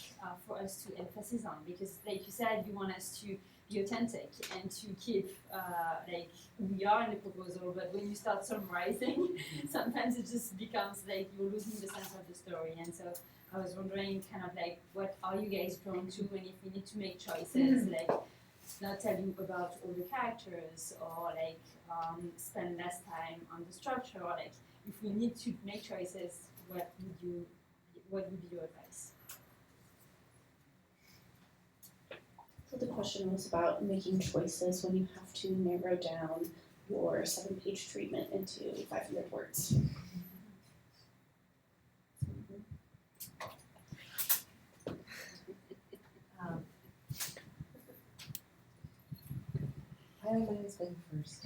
for us to emphasize on? Because like you said, you want us to be authentic and to keep like who we are in the proposal, but when you start summarizing, sometimes it just becomes like you're losing the sense of the story. And so I was wondering kind of like, what are you guys drawn to, and if we need to make choices, like not tell you about all the characters, or like spend less time on the structure, or like if we need to make choices, what would be your advice? So the question was about making choices when you have to narrow down your 7-page treatment into 500 words. I think my husband first.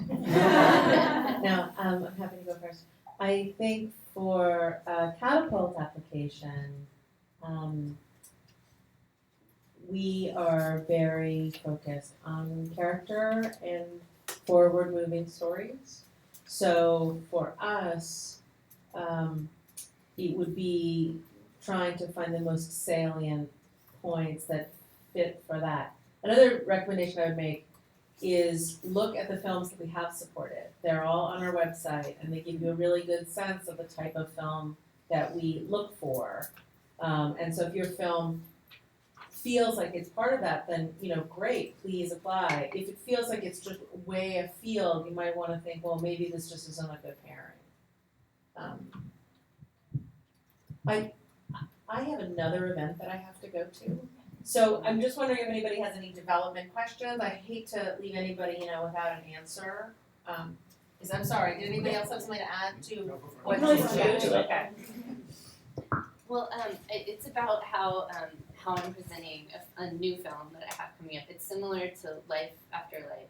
No, I'm happy to go first. I think for a catapult application, we are very focused on character and forward-moving stories. So for us, it would be trying to find the most salient points that fit for that. Another recommendation I would make is look at the films that we have supported. They're all on our website, and they give you a really good sense of the type of film that we look for. And so if your film feels like it's part of that, then great, please apply. If it feels like it's just way afield, you might want to think, well, maybe this just isn't a good pairing. I have another event that I have to go to. So I'm just wondering if anybody has any development questions. I hate to leave anybody, without an answer. I'm sorry, did anybody else have something to add to what you do? Okay. Well, it's about how I'm presenting a new film that I have coming up. It's similar to Life After Life,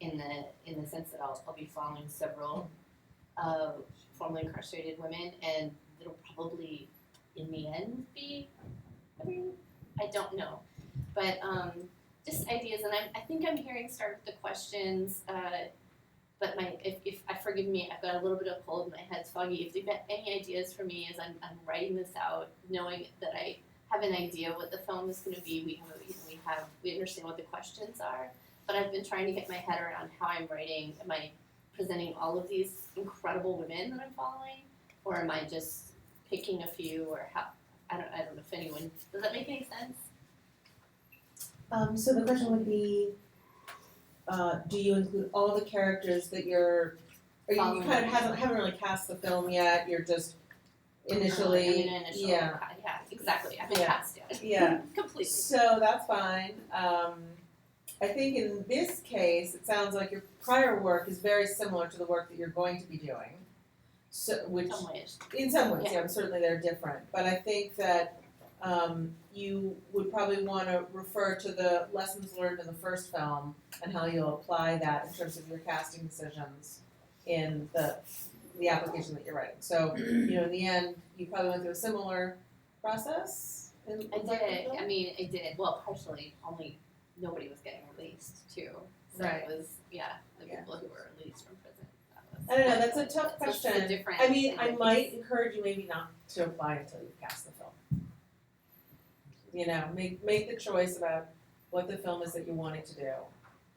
in the sense that I'll be following several formerly incarcerated women, and it'll probably in the end be, I don't know, but just ideas. And I think I'm hearing start with the questions. But if forgive me, I've got a little bit of cold, my head's foggy. If you've got any ideas for me as I'm writing this out, knowing that I have an idea what the film is going to be, we understand what the questions are. But I've been trying to get my head around how I'm writing. Am I presenting all of these incredible women that I'm following, or am I just picking a few? Or how? I don't know if anyone, does that make any sense? So the question would be, do you include all the characters that you're, or you Following kind of the- haven't really cast the film yet, you're just initially, I mean, initial, yeah. yeah, exactly, I haven't Yeah. cast yet. Yeah. Completely. So that's fine. I think in this case, it sounds like your prior work is very similar to the work that you're going to be doing. So, which, Some ways. in some ways, yeah, certainly they're different, but I think that, you would probably wanna refer to the lessons learned in the first film and how you'll apply that in terms of your casting decisions in the application that you're writing. So, you know, in the end, you probably went through a similar process in I in did, Black I mean, I did, well, partially, only nobody was getting released too. So Right. it was, yeah, the Yeah. people who were released from prison, that was. I don't know, that's a tough That's question. a different I mean, I thing. might encourage you maybe not to apply until you've cast the film. You know, make the choice about what the film is that you're wanting to do,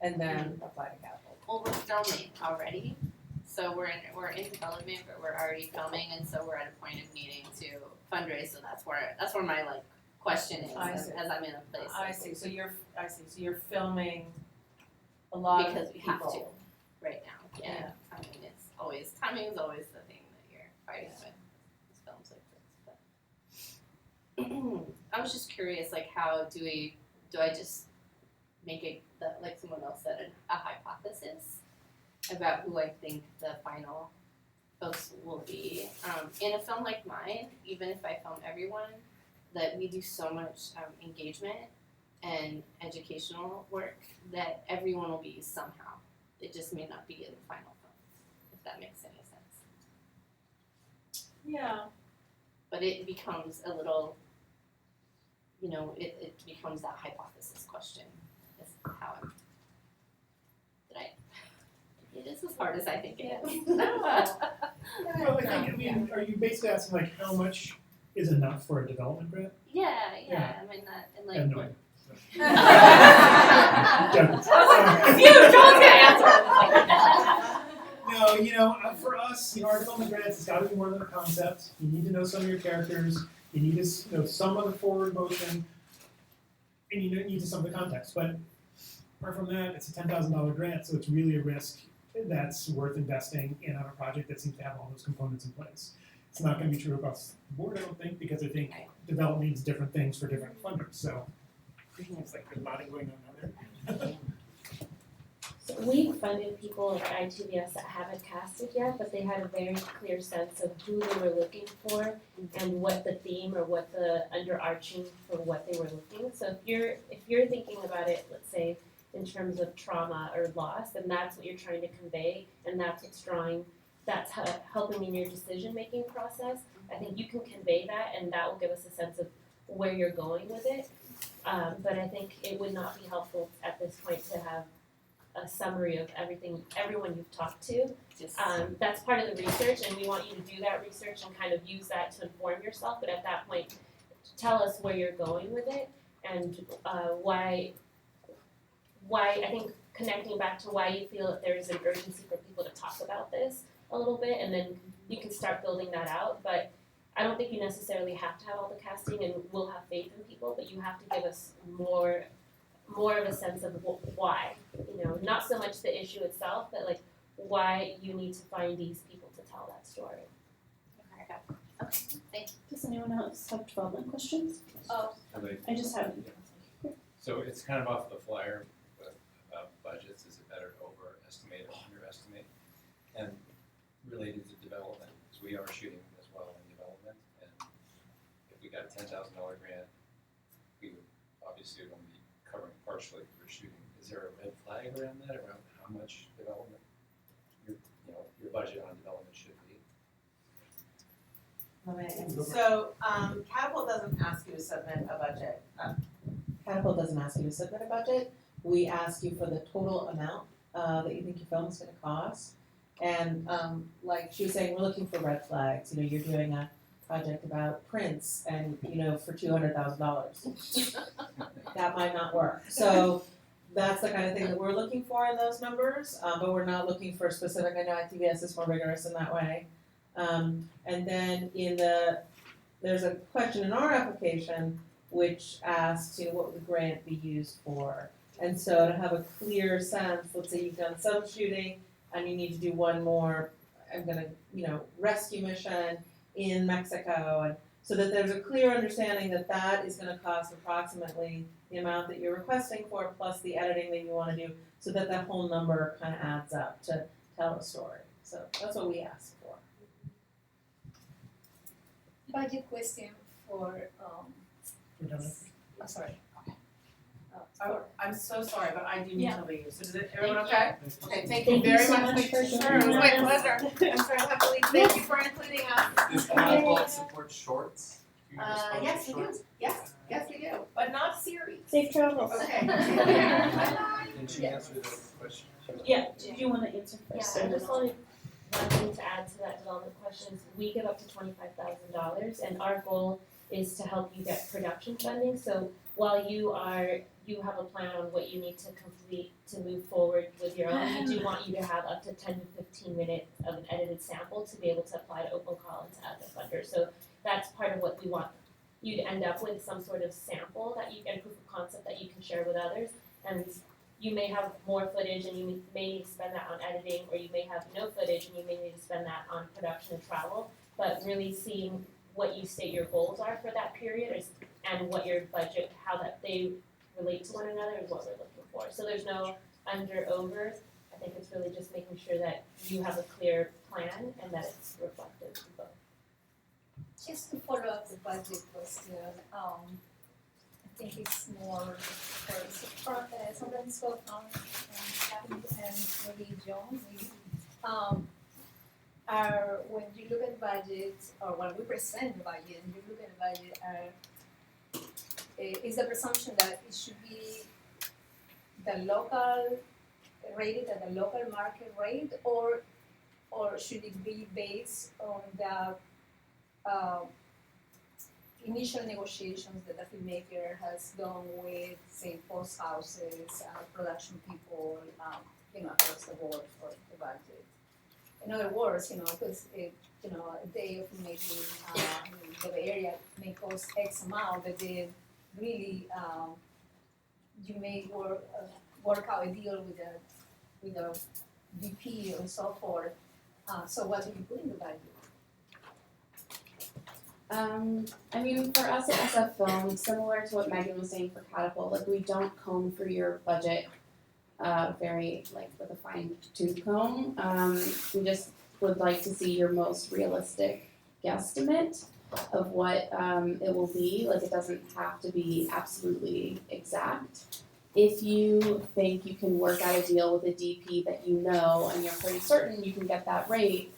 and then apply to Catapult. Well, we're filming already, so we're in development, but we're already filming, and so we're at a point of needing to fundraise, so that's where my like question is, I as see. I'm in a place. I see, so you're filming a lot of Because we have to, people. right now, yeah, I mean, timing is always the thing that you're fighting with, films like this, but. I was just curious, like, how do I just make it, like someone else said, a hypothesis about who I think the final folks will be. In a film like mine, even if I film everyone, that we do so much engagement and educational work that everyone will be used somehow. It just may not be in the final film, if that makes any sense. Yeah. But it becomes a little, you know, it becomes that hypothesis question, is how it is as hard as I think it is. Well, I mean, are you basically asking like how much is enough for a development grant? Yeah, Yeah. I mean that, and I have no like. idea. You don't answer. No, you know, for us, you know, our development grants, it's gotta be more than a concept. You need to know some of your characters, you need to know some of the forward motion, and you need to some of the context. But apart from that, it's a $10,000 grant, so it's really a risk that's worth investing in on a project that seems to have all those components in place. It's not gonna be true across the board, I don't think, because I think development means different things for different funders, so it's like there's a lot going on there. So we've funded people at ITVS that haven't casted yet, but they had a very clear sense of who they were looking for and what the theme or what the underarching for what they were looking. So if you're thinking about it, let's say in terms of trauma or loss, then that's what you're trying to convey, and that's helping in your decision-making process. I think you can convey that, and that will give us a sense of where you're going with it. But I think it would not be helpful at this point to have a summary of everyone you've talked to. That's part of the research, and we want you to do that research and kind of use that to inform yourself, but at that point, tell us where you're going with it, and why I think connecting back to why you feel that there's an urgency for people to talk about this a little bit, and then you can start building that out. But I don't think you necessarily have to have all the casting, and we'll have faith in people, but you have to give us more of a sense of why, you know, not so much the issue itself, but like why you need to find these people to tell that story. Okay, thank you. Does anyone else have development questions? Oh. I just have. So it's kind of off the flyer, but about budgets, is it better to overestimate or underestimate? And related to development, because we are shooting as well in development, and if we got a $10,000 grant, we would obviously only be covering partially for shooting. Is there a red flag around that, around how much development your budget on development should be? So, Catapult doesn't ask you to submit a budget. Catapult doesn't ask you to submit a budget. We ask you for the total amount that you think your film is gonna cost. And like she was saying, we're looking for red flags. You know, you're doing a project about Prince and, you know, for $200,000. That might not work. So that's the kind of thing that we're looking for in those numbers, but we're not looking for specific. I know ITVS is more rigorous in that way. And then there's a question in our application which asks what would the grant be used for. And so to have a clear sense, let's say you've done some shooting and you need to do one more, I'm gonna, rescue mission in Mexico, and so that there's a clear understanding that that is gonna cost approximately the amount that you're requesting for, plus the editing that you wanna do, so that that whole number kind of adds up to tell a story. So that's what we ask for. Budget question for, I'm sorry. I'm so sorry, but I do need Yeah. to leave. So is it everyone Thank okay? you. Okay, thank Thank you you very so much. much for Sure, joining it was my us. pleasure. I'm sorry I have to leave. Thank you for including us. Does Catapult support shorts? Do you respond Yes, to we do. shorts? Yes, we do, but not series. Safe travels. Okay. Bye-bye. Can she answer the question? Yeah, did you wanna answer Yeah, first? I and then just I'll- wanted one thing to add to that development question is we give up to $25,000 and our goal is to help you get production funding. So while you have a plan on what you need to complete to move forward with your own, we do want you to have up to 10 to 15 minutes of an edited sample to be able to apply to Open Call and to other funders. So that's part of what we want you to end up with, some sort of sample and proof of concept that you can share with others. And you may have more footage and you may need to spend that on editing, or you may have no footage and you may need to spend that on production and travel. But really seeing what you state your goals are for that period and what your budget, how that they relate to one another is what we're looking for. So there's no under over. I think it's really just making sure that you have a clear plan and that it's reflective in both. just to follow up the budget question, I think it's more for San Francisco County and maybe John, when you look at budgets, or when we present the budget and you look at the budget, is the presumption that it should be the local, rated at the local market rate, or should it be based on the initial negotiations that the filmmaker has done with, say, post houses, production people, across the board for the budget? In other words, because a day of filmmaking in the Bay Area may cost X amount, but then really you may work out a deal with a VP and so forth. So what do you put in the budget? For us at SF Film, similar to what Megan was saying for Catapult, we don't comb for your budget very with a fine tooth comb. We just would like to see your most realistic guesstimate of what it will be. It doesn't have to be absolutely exact. If you think you can work out a deal with a DP that you know and you're pretty certain you can get that rate,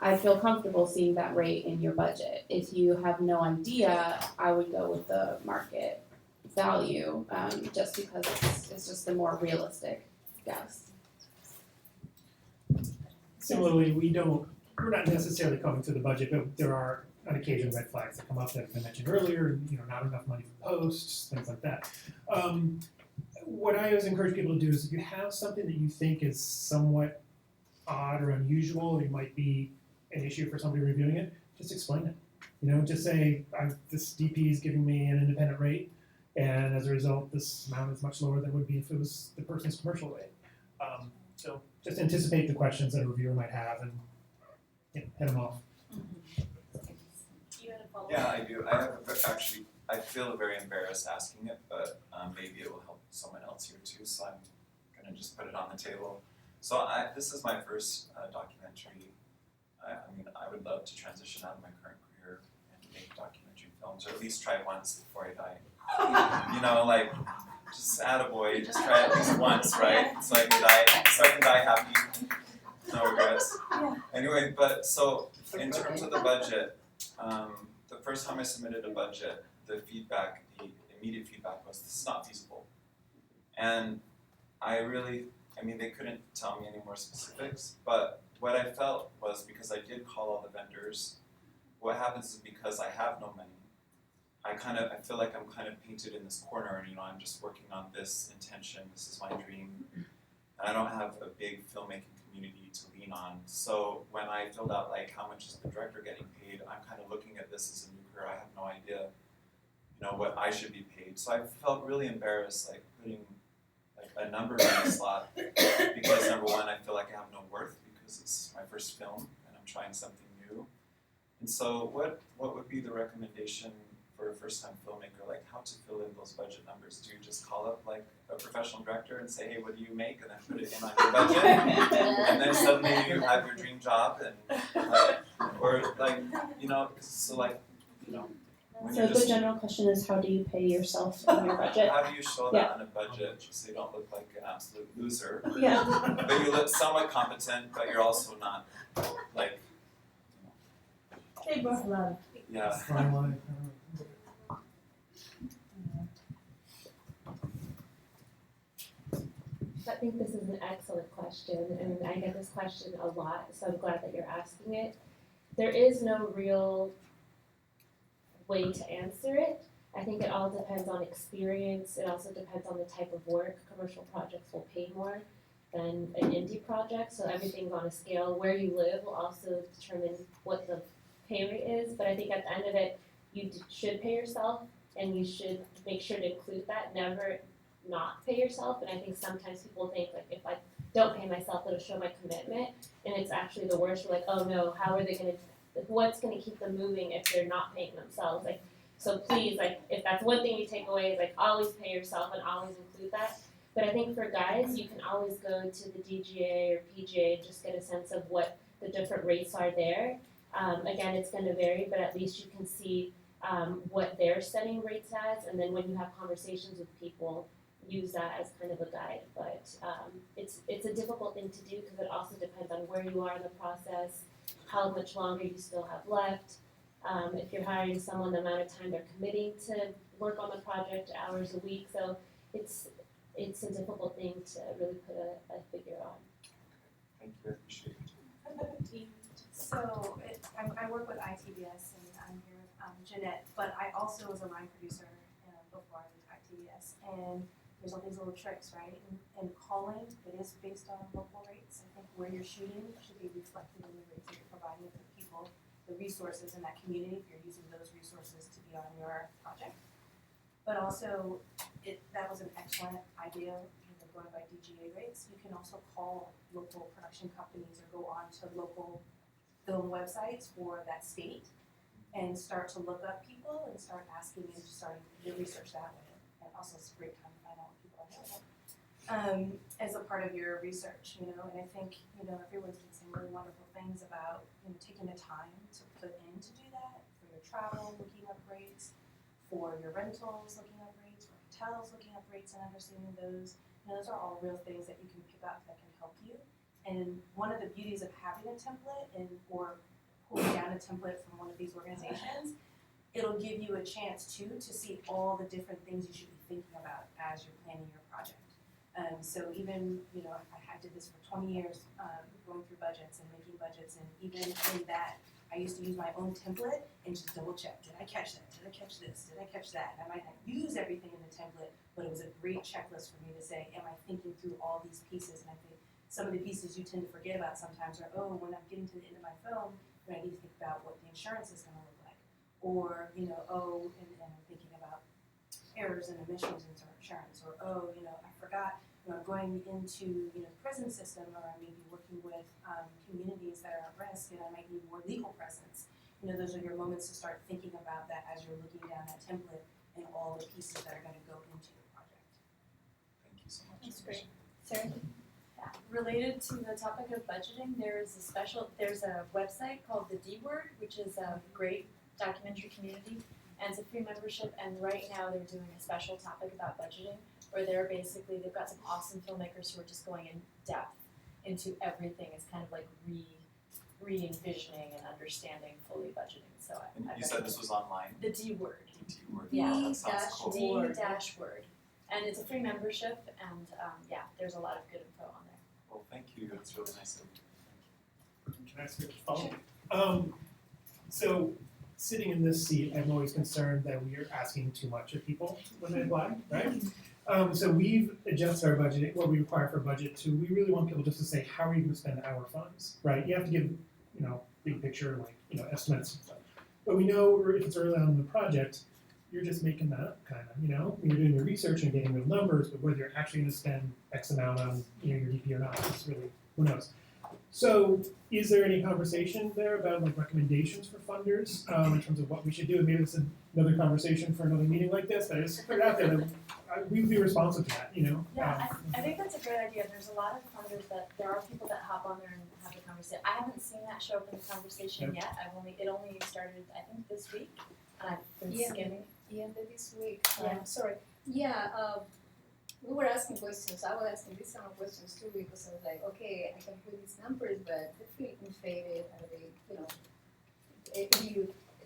I feel comfortable seeing that rate in your budget. If you have no idea, I would go with the market value, just because it's just the more realistic guess. Similarly, we're not necessarily coming to the budget, but there are on occasion red flags that come up that have been mentioned earlier, not enough money for posts, things like that. What I always encourage people to do is if you have something that you think is somewhat odd or unusual, or it might be an issue for somebody reviewing it, just explain it. Just say, this DP is giving me an independent rate, and as a result, this amount is much lower than it would be if it was the person's commercial rate. So just anticipate the questions that a reviewer might have and head them off. You had a follow-up? Yeah, I do. I feel very embarrassed asking it, but maybe it will help someone else here too, so I'm gonna just put it on the table. So this is my first documentary. I would love to transition out of my current career and make documentary films, or at least try once before I die. Just attaboy, just try at least once, right? So I can die happy, no regrets. Anyway, but so in terms of the budget, the first time I submitted a budget, the immediate feedback was, this is not feasible. And they couldn't tell me any more specifics, but what I felt was, because I did call all the vendors, what happens is, because I have no money, I feel like I'm kind of painted in this corner, and I'm just working on this intention, this is my dream, and I don't have a big filmmaking community to lean on. So when I filled out how much is the director getting paid, I'm kind of looking at this as a new career. I have no idea. what I should be paid. So I felt really embarrassed, like putting like a number in the slot because number one, I feel like I have no worth because it's my first film and I'm trying something new. And so what would be the recommendation for a first-time filmmaker, like how to fill in those budget numbers? Do you just call up like a professional director and say, hey, what do you make? And then put it in on your budget? And then suddenly you have your dream job and or like, so like, when So you're the just, general question is, how do you pay yourself in your budget? how do you show that on a budget so you don't look like an absolute loser? Yeah. But you look somewhat competent, but you're also not like, They both love. yeah. I think this is an excellent question, and I get this question a lot, so I'm glad that you're asking it. There is no real way to answer it. I think it all depends on experience. It also depends on the type of work. Commercial projects will pay more than an indie project, so everything's on a scale. Where you live will also determine what the pay rate is, but I think at the end of it, you should pay yourself, and you should make sure to include that. Never not pay yourself, and I think sometimes people think like if I don't pay myself, it'll show my commitment, and it's actually the worst. We're like, oh no, how are they gonna? What's gonna keep them moving if they're not paying themselves? Like, so please, like, if that's one thing you take away is like always pay yourself and always include that. But I think for guys, you can always go to the DGA or PGA and just get a sense of what the different rates are there. Again, it's going to vary, but at least you can see what they're setting rates as, and then when you have conversations with people, use that as kind of a guide. But it's a difficult thing to do because it also depends on where you are in the process, how much longer you still have left. If you're hiring someone, the amount of time they're committing to work on the project, hours a week. So it's a difficult thing to really put a figure on. Thank you, I appreciate it. So I work with ITBS and I'm here with Jeanette, but I also was a line producer before I went to ITBS. And there's all these little tricks, right? And calling, it is based on local rates. I think where you're shooting should be reflected in the rates that you're providing for people, the resources in that community, if you're using those resources to be on your project. But also, that was an excellent idea, going by DGA rates. You can also call local production companies or go on to local film websites for that state and start to look up people and start asking and starting your research that way. And also it's a great time to find out what people are doing as a part of your research, And I think, everyone's been saying really wonderful things about, taking the time to put in to do that, for your travel, looking up rates, for your rentals, looking up rates, for hotels, looking up rates and understanding those. Those are all real things that you can pick up that can help you. And one of the beauties of having a template or pulling down a template from one of these organizations, it'll give you a chance to see all the different things you should be thinking about as you're planning your project. So even, I did this for 20 years, going through budgets and making budgets, and even in that, I used to use my own template and just double check. Did I catch that? Did I catch this? Did I catch that? And I might not use everything in the template, but it was a great checklist for me to say, am I thinking through all these pieces? And I think some of the pieces you tend to forget about sometimes are, when I'm getting to the end of my film, I need to think about what the insurance is going to look like. Or, and I'm thinking about errors and omissions in insurance. Or, I forgot, I'm going into, the prison system, or I may be working with communities that are at risk and I might need more legal presence. Those are your moments to start thinking about that as you're looking down that template and all the pieces that are going to go into your project. Thank you so much. That's great. Sarah? Related to the topic of budgeting, there's a website called The D Word, which is a great documentary community, and it's a free membership, and right now they're doing a special topic about budgeting, where they've got some awesome filmmakers who are just going in depth into everything. It's kind of like re-envisioning and understanding fully budgeting. So And you said this was online? The D Word. The D Word. Yeah. Oh, that sounds cool. D-Word. And it's a free membership, and there's a lot of good info on there. Well, thank you. It's really nice of you. Can I ask you a follow-up? So sitting in this seat, I'm always concerned that we are asking too much of people when they apply, right? So we've adjusted our budget, what we require for budget to, we really want people just to say, how are you gonna spend our funds, right? You have to give, big picture, estimates and stuff. But we know if it's early on in the project, you're just making that up, kind of, You're doing your research and getting real numbers, but whether you're actually going to spend X amount on, your DP or not, it's really, who knows. So, is there any conversation there about like recommendations for funders in terms of what we should do? And maybe it's another conversation for another meeting like this. But I just put it out there that we would be responsive to that, Yeah, I think that's a great idea. There's a lot of funders that there are people that hop on there and have the conversation. I haven't seen that show up in the conversation yet. It only started I think this week. I've been skimming. Yeah, this week. Sorry. Yeah. We were asking questions. I was asking these kind of questions too because I was like, okay, I can put these numbers, but they feel inflated. Are they,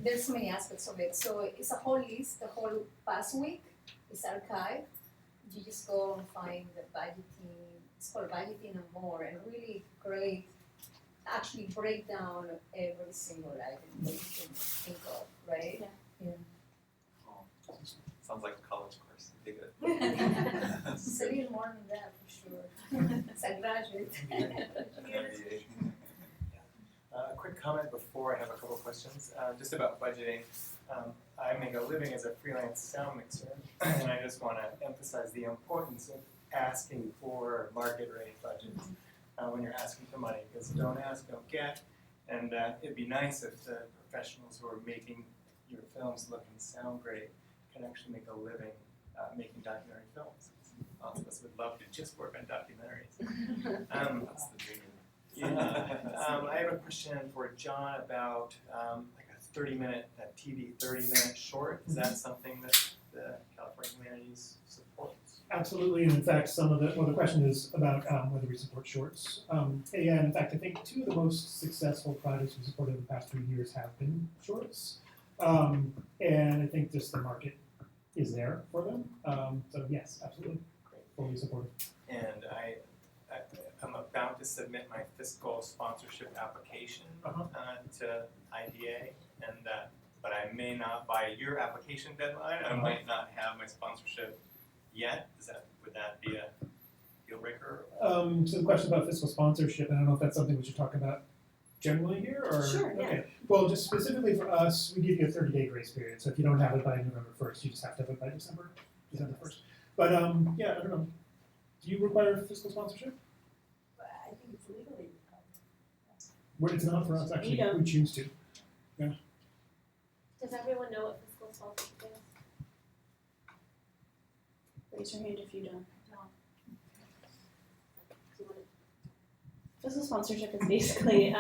there's so many aspects of it. So it's a whole list. The whole past week is archived. You just go and find the budgeting. It's called Budgeting and More, and really great. Actually, break down every single item that you can think of, right? Yeah. Oh, sounds like a college course. Dig it. It's a little more than that for sure. It's a graduate. A quick comment before I have a couple questions, just about budgeting. I make a living as a freelance sound mixer, and I just want to emphasize the importance of asking for market rate budgets when you're asking for money, because don't ask, don't get. And it'd be nice if the professionals who are making your films look and sound great can actually make a living making documentary films. Lots of us would love to just work on documentaries. That's the dream. I have a question for John about like a 30-minute TV 30-minute short. Is that something that the California Humanities supports? Absolutely, and in fact, the question is about whether we support shorts. And in fact, I think two of the most successful projects we supported in the past 2 years have been shorts. And I think just the market is there for them. So yes, absolutely, fully supported. And I'm about to submit my fiscal sponsorship application to IDA, and but I may not, by your application deadline, I might not have my sponsorship yet. Would that be a deal breaker? So the question about fiscal sponsorship, I don't know if that's something we should talk about generally here, or? Sure, yeah. Okay. Well, just specifically for us, we give you a 30-day grace period. So if you don't have it by November 1st, you just have to have it by December 1st. But yeah, I don't know. Do you require fiscal sponsorship? I think it's legally Well, it's not for us, actually. We choose to. Yeah. Does everyone know what fiscal sponsorship is? Raise your hand if you don't. Fiscal sponsorship is basically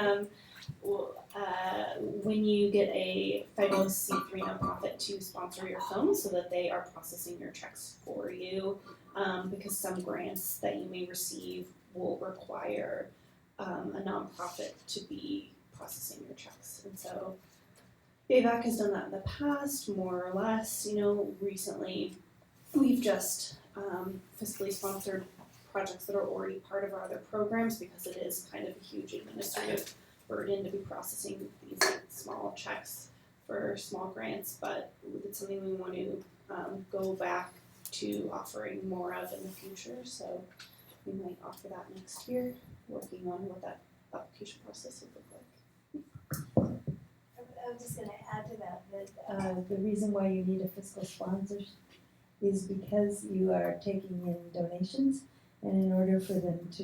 when you get a 501c3 nonprofit to sponsor your film so that they are processing your checks for you, because some grants that you may receive will require a nonprofit to be processing your checks. And so BAVAC has done that in the past, more or less. Recently we've just fiscally sponsored projects that are already part of our other programs because it is kind of a huge administrative burden to be processing these small checks for small grants, but it's something we want to go back to offering more of in the future, so we might offer that next year, working on what that application process would look like. I was just going to add to that the reason why you need a fiscal sponsor is because you are taking in donations, and in order for them to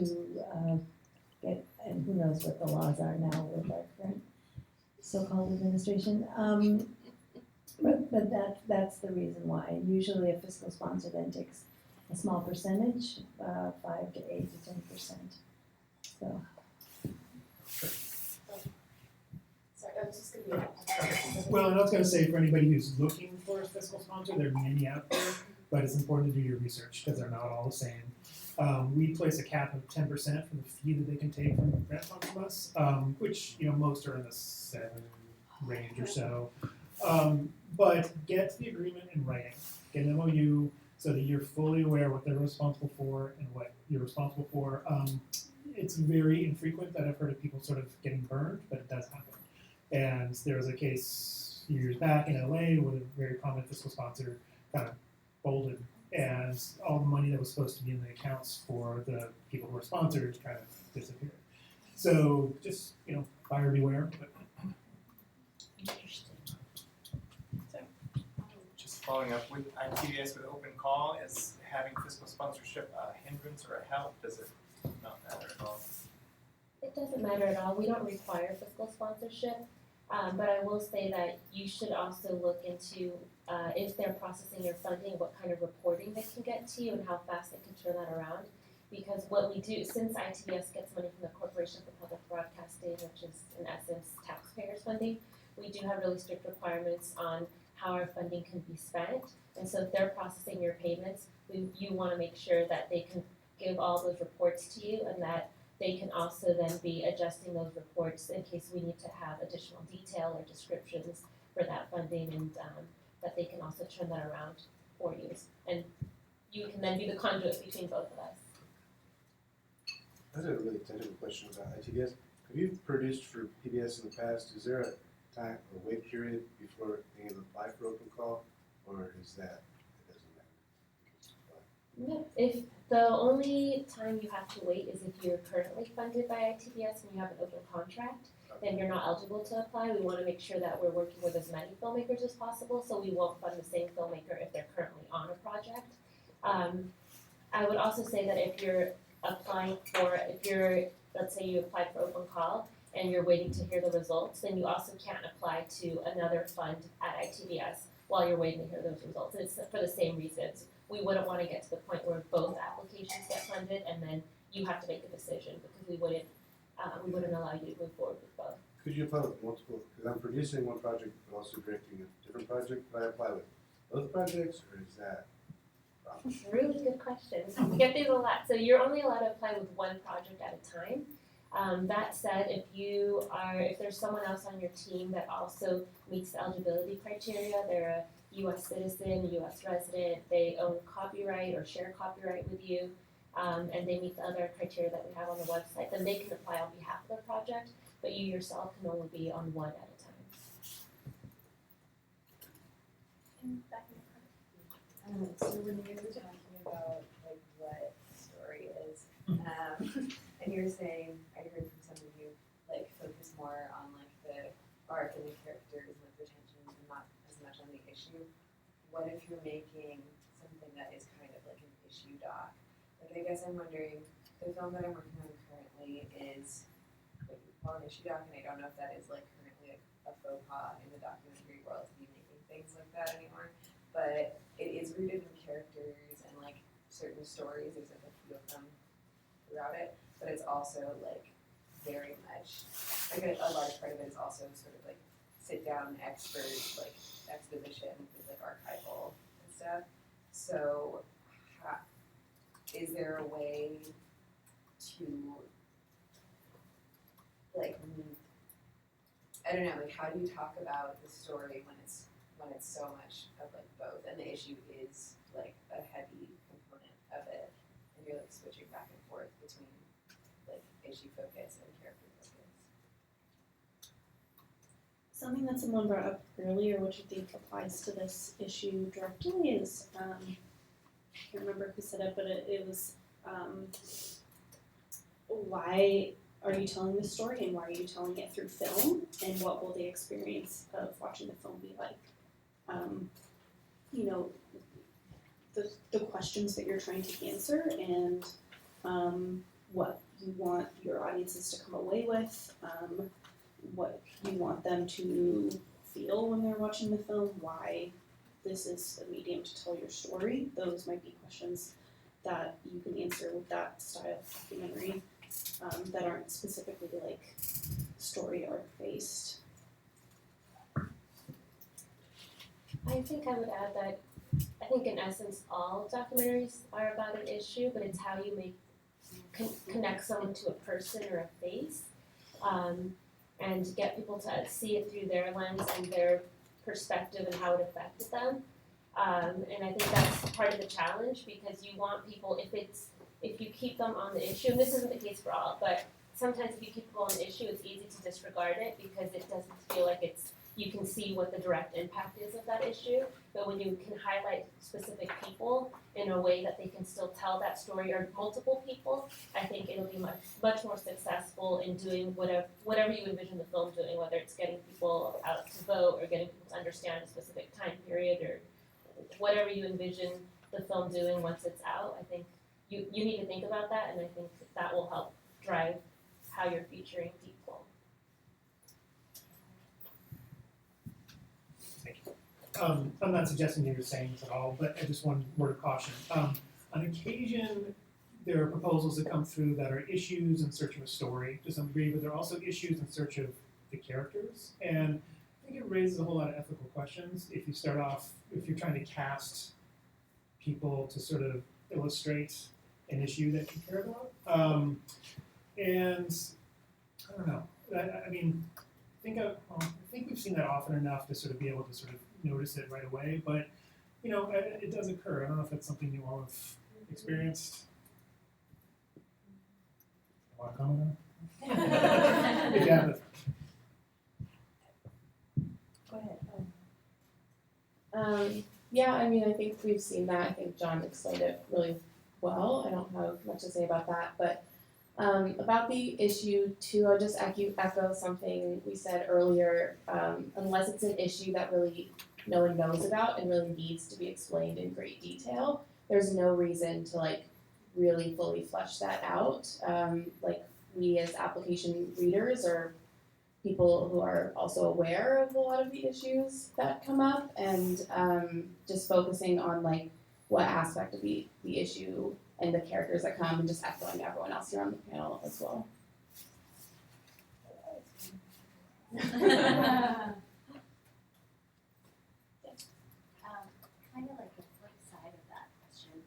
get, and who knows what the laws are now with our current so-called administration, but that's the reason why. Usually a fiscal sponsor then takes a small percentage, 5 to 8 to 10%. So. Sorry, I was just going to Well, and I was going to say, for anybody who's looking for a fiscal sponsor, there are many out there, but it's important to do your research because they're not all the same. We place a cap of 10% for the fee that they can take from grant funds from us, which most are in the 7 range or so. But get the agreement in writing, get an MOU so that you're fully aware what they're responsible for and what you're responsible for. It's very infrequent that I've heard of people sort of getting burned, but it does happen. And there was a case a few years back in LA where a very prominent fiscal sponsor kind of folded, and all the money that was supposed to be in the accounts for the people who were sponsors kind of disappeared. So just, buyer beware. But. Just following up with ITBS with open call, is having fiscal sponsorship a hindrance or a help? Does it not matter at all? It doesn't matter at all. We don't require fiscal sponsorship, but I will say that you should also look into if they're processing your funding, what kind of reporting they can get to you and how fast they can turn that around. Because what we do, since ITBS gets money from the Corporation for Public Broadcasting, which is in essence taxpayers' funding, we do have really strict requirements on how our funding can be spent. And so if they're processing your payments, you want to make sure that they can give all those reports to you and that they can also then be adjusting those reports in case we need to have additional detail or descriptions for that funding, and that they can also turn that around for you. And you can then be the conduit between both of us. I have a really technical question about ITBS. Have you produced for PBS in the past? Is there a time or wait period before being able to apply for open call, or is that it doesn't matter? No, if the only time you have to wait is if you're currently funded by ITBS and you have an open contract, then you're not eligible to apply. We want to make sure that we're working with as many filmmakers as possible, so we won't fund the same filmmaker if they're currently on a project. I would also say that if you're applying for, let's say you applied for open call and you're waiting to hear the results, then you also can't apply to another fund at ITBS while you're waiting to hear those results. And it's for the same reasons. We wouldn't want to get to the point where both applications get funded and then you have to make a decision, because we wouldn't allow you to move forward with both. Could you apply with multiple? Because I'm producing one project but also directing a different project. Could I apply with both projects, or is that? Really good question. We get these a lot. So you're only allowed to apply with one project at a time. That said, if there's someone else on your team that also meets the eligibility criteria, they're a U.S. citizen, U.S. resident, they own copyright or share copyright with you, and they meet the other criteria that we have on the website, then they can apply on behalf of the project, but you yourself can only be on one at a time. So when you were talking about like what story is, and you're saying, I heard from some of you, like focus more on like the arc and the characters and the pretensions and not as much on the issue. What if you're making something that is kind of like an issue doc? Like I guess I'm wondering, the film that I'm working on currently is what you call an issue doc, and I don't know if that is like currently a faux pas in the documentary world to be making things like that anymore. But it is rooted in characters and like certain stories. There's like a few of them throughout it, but it's also like very much like a large part of it is also sort of like sit down expert like exposition with like archival and stuff. So, is there a way to like I don't know, like how do you talk about the story when it's so much of like both, and the issue is like a heavy component of it, and you're like switching back and forth between like issue focus and character focus. Something that someone brought up earlier, which I think applies to this issue directly, is I can't remember who said it, but it was why are you telling the story, and why are you telling it through film, and what will the experience of watching the film be like? The questions that you're trying to answer, and what you want your audiences to come away with, what you want them to feel when they're watching the film, why this is a medium to tell your story. Those might be questions that you can answer with that style of documentary that aren't specifically like story arc based. I think I would add that I think in essence all documentaries are about an issue, but it's how you connect someone to a person or a face, and get people to see it through their lens and their perspective and how it affected them. And I think that's part of the challenge, because you want people, if you keep them on the issue, and this isn't the case for all, but sometimes if you keep people on the issue, it's easy to disregard it because it doesn't feel like you can see what the direct impact is of that issue. But when you can highlight specific people in a way that they can still tell that story, or multiple people, I think it'll be much more successful in doing whatever you envision the film doing, whether it's getting people out to vote or getting people to understand a specific time period whatever you envision the film doing once it's out, I think you need to think about that, and I think that will help drive how you're featuring deep film. I'm not suggesting you're saying this at all, but I just one word of caution. On occasion, there are proposals that come through that are issues in search of a story to some degree, but there are also issues in search of the characters. And I think it raises a whole lot of ethical questions if you start off, if you're trying to cast people to sort of illustrate an issue that you care about. And I don't know. I mean, I think we've seen that often enough to sort of be able to sort of notice it right away. But you know, it does occur. I don't know if that's something you all have experienced. Want to comment on it? If you haven't. Go ahead. Yeah, I mean, I think we've seen that. I think John explained it really well. I don't have much to say about that, but about the issue too, I'll just echo something we said earlier. Unless it's an issue that really no one knows about and really needs to be explained in great detail, there's no reason to like really fully flesh that out. Like we as application readers or people who are also aware of a lot of the issues that come up, and just focusing on like what aspect of the issue and the characters that come, and just echoing everyone else here on the panel as well. Kind of like the flip side of that question.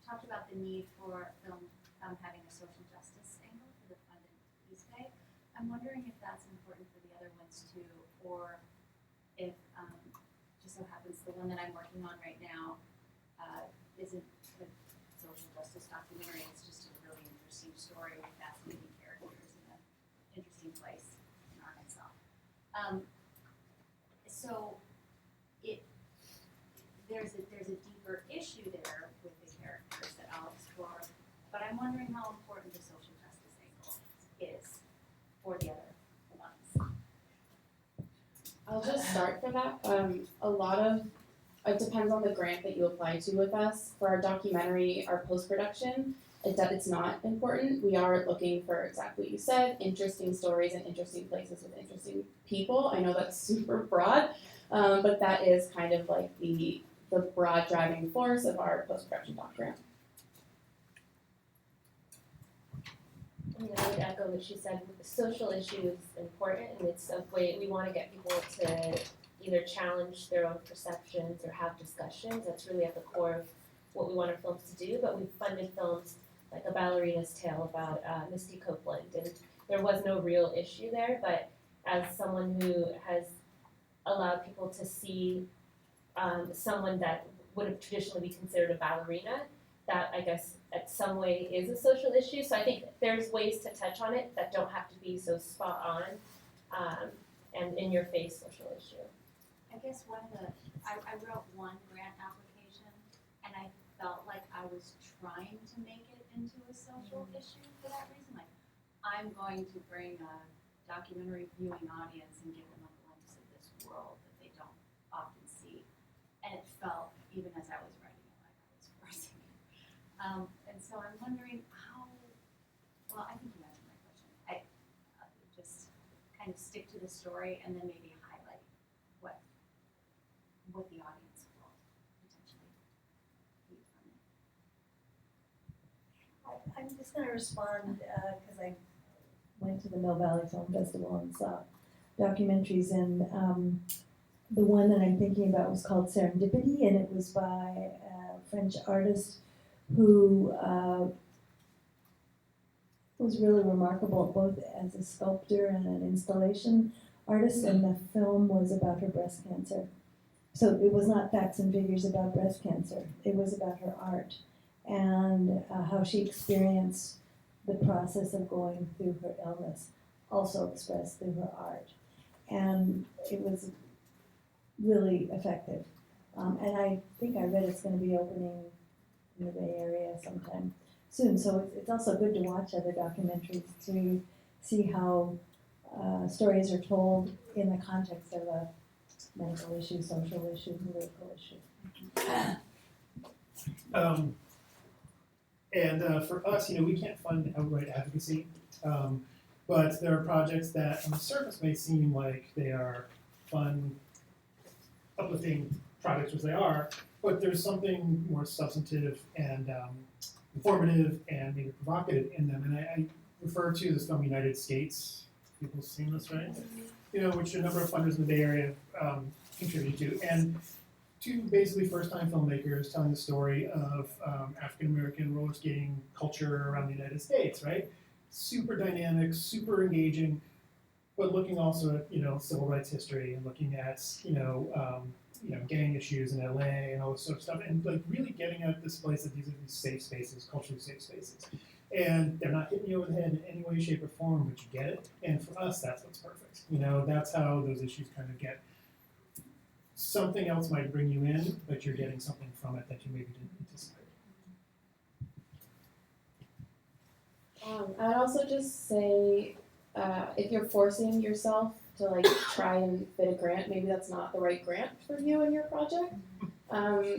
Talked about the need for film having a social justice angle for the fund and East Bay. I'm wondering if that's important for the other ones too, or if just so happens the one that I'm working on right now isn't a social justice documentary. It's just a really interesting story with fascinating characters in an interesting place in Arkansas. So there's a deeper issue there with the characters that I'll explore, but I'm wondering how important the social justice angle is for the other ones. I'll just start for that. A lot of it depends on the grant that you apply to with us. For our documentary, our post-production, it's not important. We are looking for exactly what you said, interesting stories and interesting places with interesting people. I know that's super broad, but that is kind of like the broad driving force of our post-production doc grant. I would echo what she said. The social issue is important, and it's a way we want to get people to either challenge their own perceptions or have discussions. That's really at the core of what we want our films to do. But we've funded films like A Ballerina's Tale about Misty Copeland, and there was no real issue there. But as someone who has allowed people to see someone that would have traditionally be considered a ballerina, that I guess at some way is a social issue. So I think there's ways to touch on it that don't have to be so spot on and in your face social issue. I guess I wrote one grant application and I felt like I was trying to make it into a social issue for that reason. Like, I'm going to bring a documentary viewing audience and give them a glimpse of this world that they don't often see. And it felt, even as I was writing it, like I was forcing it. And so I'm wondering well, I think you answered my question. I just kind of stick to the story and then maybe highlight what the audience will potentially read from it. I'm just going to respond because I went to the Mill Valley Film Festival and saw documentaries, and the one that I'm thinking about was called Serendipity, and it was by a French artist who was really remarkable both as a sculptor and an installation artist, and the film was about her breast cancer. So it was not facts and figures about breast cancer, it was about her art and how she experienced the process of going through her illness, also expressed through her art. And it was really effective. And I think I read it's going to be opening in the Bay Area sometime soon. So it's also good to watch other documentaries to see how stories are told in the context of a medical issue, social issue, political issue. And for us, we can't fund outright advocacy, but there are projects that on the surface may seem like they are fun, uplifting projects, which they are, but there's something more substantive and informative and maybe provocative in them. And I refer to this film United Skates. People seen this, right? Which a number of funders in the Bay Area contribute to. And two basically first-time filmmakers telling the story of African-American roller skating culture around the United States, right? Super dynamic, super engaging, but looking also at, civil rights history and looking at, gang issues in LA and all this sort of stuff, and like really getting at this place that these are these safe spaces, culturally safe spaces. And they're not hitting you over the head in any way, shape, or form, but you get it. And for us, that's what's perfect. That's how those issues kind of get. Something else might bring you in, but you're getting something from it that you maybe didn't anticipate. I would also just say, if you're forcing yourself to try and fit a grant, maybe that's not the right grant for you and your project.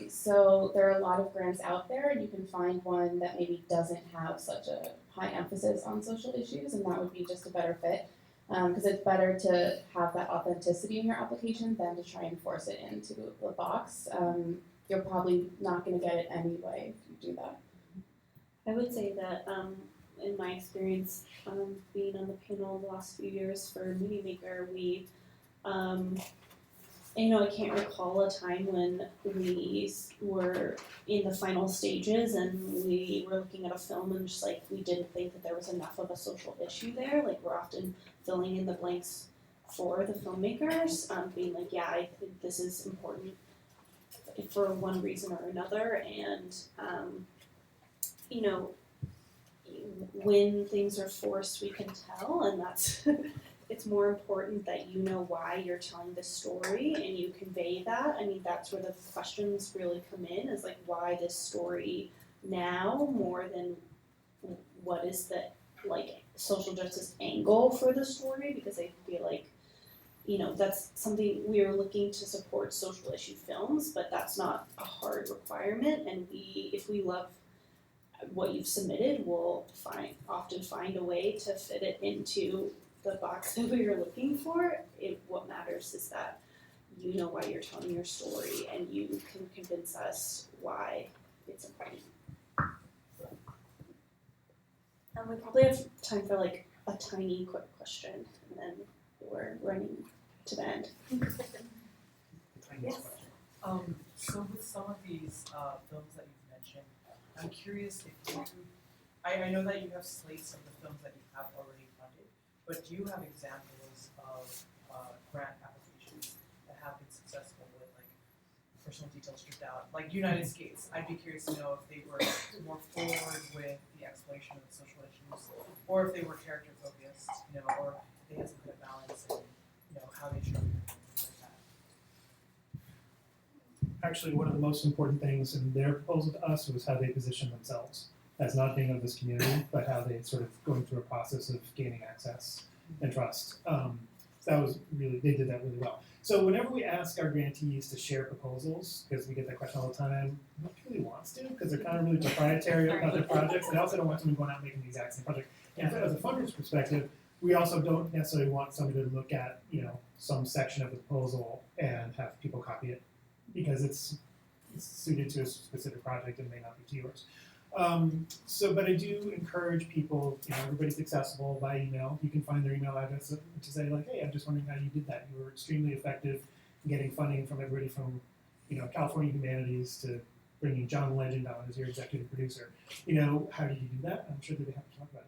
So there are a lot of grants out there, and you can find one that maybe doesn't have such a high emphasis on social issues, and that would be just a better fit. Because it's better to have that authenticity in your application than to try and force it into the box. You're probably not going to get it anyway if you do that. I would say that in my experience being on the panel the last few years for Movie Maker, we, I can't recall a time when we were in the final stages and we were looking at a film and just we didn't think that there was enough of a social issue there. We're often filling in the blanks for the filmmakers, being I think this is important for one reason or another, and when things are forced, we can tell, and that's it's more important that you know why you're telling the story and you convey that. I mean, that's where the questions really come in, is why this story now more than what is the social justice angle for the story, because I feel that's something we are looking to support social issue films, but that's not a hard requirement, and if we love what you've submitted, we'll often find a way to fit it into the box that we are looking for. What matters is that you know why you're telling your story and you can convince us why it's important. And we probably have time for a tiny quick question, and then we're running to the end. Yes. So with some of these films that you've mentioned, I'm curious if I know that you have slates of the films that you have already funded, but do you have examples of grant applications that have been successful with personal details stripped out, like United Skates? I'd be curious to know if they were more forward with the exploration of the social issues, or if they were character focused, or if they had some kind of balance in, how they showed that. Actually, one of the most important things in their proposal to us was how they positioned themselves as not being of this community, but how they sort of going through a process of gaining access and trust. That was really, they did that really well. So whenever we ask our grantees to share proposals, because we get that question all the time, nobody really wants to, because they're kind of really proprietary about their projects, and they also don't want someone going out and making the exact same project. And as a funder's perspective, we also don't necessarily want somebody to look at, some section of the proposal and have people copy it, because it's suited to a specific project and may not be to yours. But I do encourage people, everybody's accessible by email. You can find their email address to say hey, I'm just wondering how you did that. You were extremely effective in getting funding from everybody from, California Humanities to bringing John Legend on as your executive producer. How did you do that? I'm sure they'd be happy to talk about it.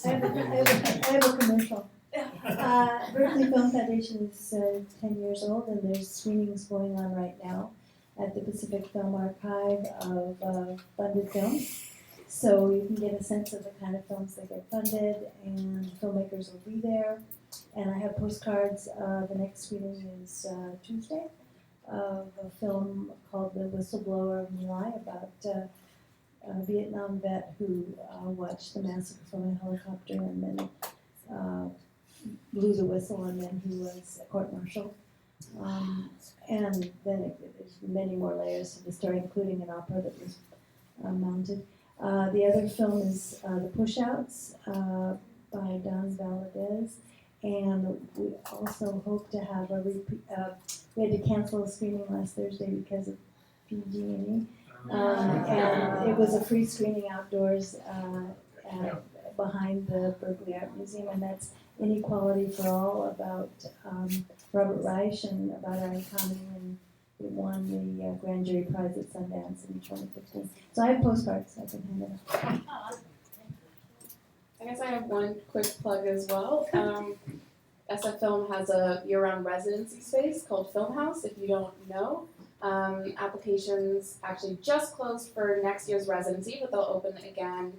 I have a commercial. Berkeley Film Foundation is 10 years old, and there's screenings going on right now at the Pacific Film Archive of funded films. So you can get a sense of the kind of films that get funded, and filmmakers will be there. And I have postcards. The next screening is Tuesday of a film called The Whistleblower of My, about Vietnam vet who watched the massacre from a helicopter and then blew the whistle, and then he was court-martialed. And then there's many more layers to the story, including an opera that was mounted. The other film is The Pushouts by Don Valadez, and we also hope to have a repeat. We had to cancel a screening last Thursday because of PG&E, and it was a free screening outdoors behind the Berkeley Art Museum, and that's Inequality for All, about Robert Reich and about our economy, and it won the Grand Jury Prize at Sundance in 2015. So I have postcards, I can hand it out. I guess I have one quick plug as well. SF Film has a year-round residency space called Film House, if you don't know. Applications actually just closed for next year's residency, but they'll open again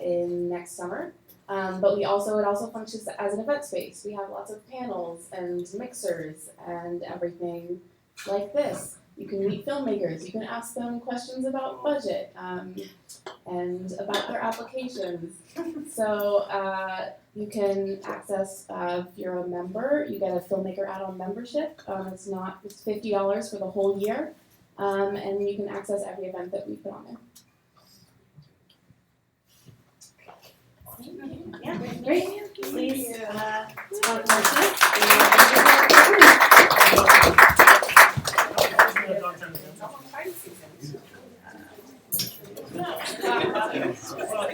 in next summer. But it also functions as an event space. We have lots of panels and mixers and everything like this. You can meet filmmakers, you can ask them questions about budget and about their applications. So you can access, if you're a member, you get a filmmaker add-on membership. It's $50 for the whole year, and you can access every event that we put on there. Yeah, great. Please, spot motion.